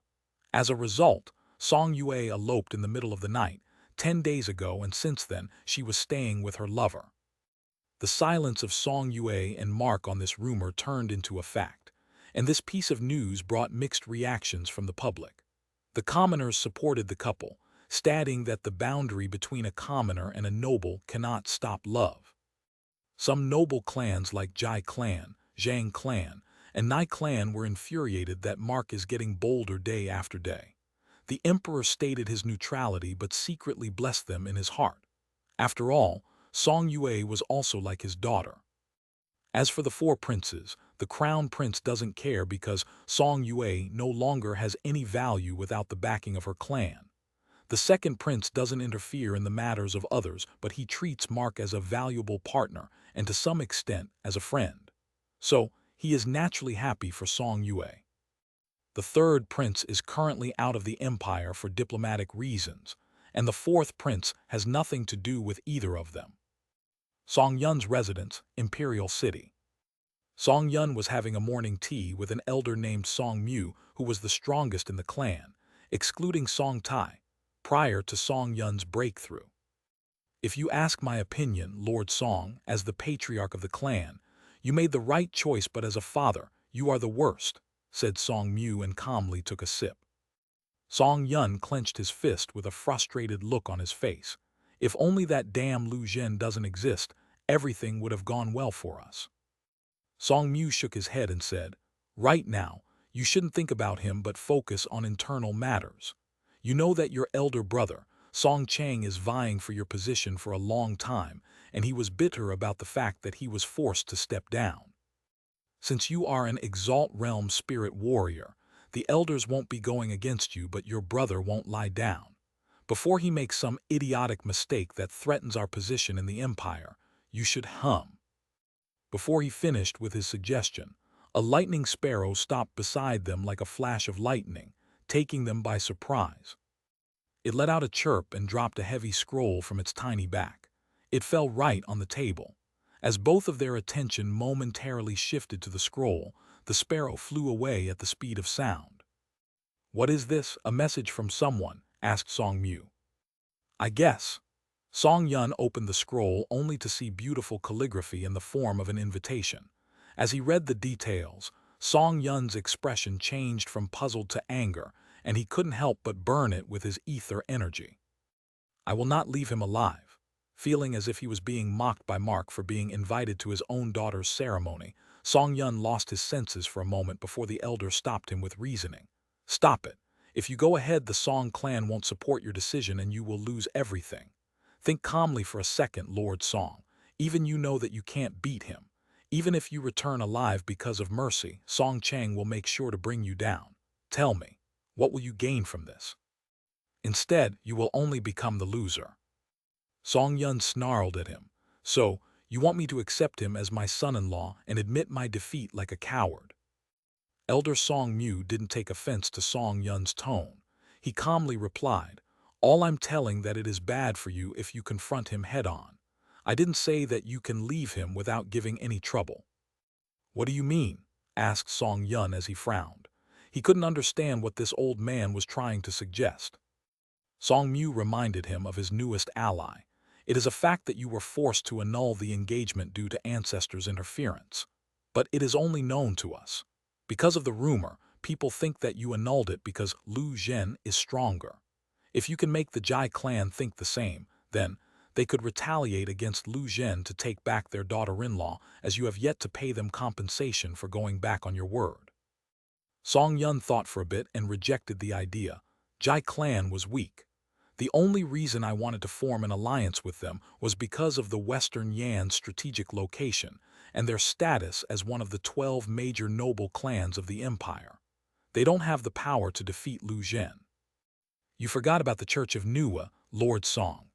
As a result, Song Yue eloped in the middle of the night, 10 days ago, and since then she was staying with her lover. The silence of Song Yue and Mark on this rumor turned into a fact, and this piece of news brought mixed reactions from the public. The commoners supported the couple, stating that the boundary between a commoner and a noble cannot stop love. Some noble clans like Jai clan, Zhang clan, and Nai clan were infuriated that Mark is getting bolder day after day. The emperor stated his neutrality but secretly blessed them in his heart. After all, Song Yue was also like his daughter. As for the 4 princes, the crown prince doesn't care because Song Yue no longer has any value without the backing of her clan. The second prince doesn't interfere in the matters of others, but he treats Mark as a valuable partner and to some extent as a friend. So, he is naturally happy for Song Yue. The third prince is currently out of the empire for diplomatic reasons, and the 4th prince has nothing to do with either of them. Song Yun's residence, Imperial City. Song Yun was having a morning tea with an elder named Song Mu, who was the strongest in the clan, excluding Song Tai, prior to Song Yun's breakthrough. If you ask my opinion, Lord Song, as the patriarch of the clan, you made the right choice, but as a father, you are the worst, said Song Mu and calmly took a sip. Song Yun clenched his fist with a frustrated look on his face. If only that damn Lu Zhen doesn't exist, everything would have gone well for us. Song Mu shook his head and said, right now, you shouldn't think about him but focus on internal matters. You know that your elder brother, Song Chang, is vying for your position for a long time, and he was bitter about the fact that he was forced to step down. Since you are an Exalt Realm spirit warrior, the elders won't be going against you, but your brother won't lie down. Before he makes some idiotic mistake that threatens our position in the Empire, you should hum. Before he finished with his suggestion, a lightning sparrow stopped beside them like a flash of lightning, taking them by surprise. It let out a chirp and dropped a heavy scroll from its tiny back. It fell right on the table. As both of their attention momentarily shifted to the scroll, the sparrow flew away at the speed of sound. What is this? A message from someone? Asked Song Mu. I guess. Song Yun opened the scroll only to see beautiful calligraphy in the form of an invitation. As he read the details, Song Yun's expression changed from puzzled to anger, and he couldn't help but burn it with his ether energy. I will not leave him alive. Feeling as if he was being mocked by Mark for being invited to his own daughter's ceremony, Song Yun lost his senses for a moment before the elder stopped him with reasoning. Stop it. If you go ahead, the Song clan won't support your decision and you will lose everything. Think calmly for a second, Lord Song. Even you know that you can't beat him. Even if you return alive because of mercy, Song Chang will make sure to bring you down. Tell me, what will you gain from this? Instead, you will only become the loser. Song Yun snarled at him. So, you want me to accept him as my son-in-law and admit my defeat like a coward? Elder Song Mu didn't take offense to Song Yun's tone. He calmly replied, all I'm telling that it is bad for you if you confront him head-on. I didn't say that you can leave him without giving any trouble. What do you mean? Asked Song Yun as he frowned. He couldn't understand what this old man was trying to suggest. Song Mu reminded him of his newest ally. It is a fact that you were forced to annul the engagement due to ancestors' interference. But it is only known to us. Because of the rumor, people think that you annulled it because Lu Zhen is stronger. If you can make the Jai clan think the same, then they could retaliate against Lu Zhen to take back their daughter-in-law, as you have yet to pay them compensation for going back on your word. Song Yun thought for a bit and rejected the idea. Jai clan was weak. The only reason I wanted to form an alliance with them was because of the Western Yan's strategic location and their status as one of the 12 major noble clans of the empire. They don't have the power to defeat Lu Zhen. You forgot about the Church of Nuwa, Lord Song.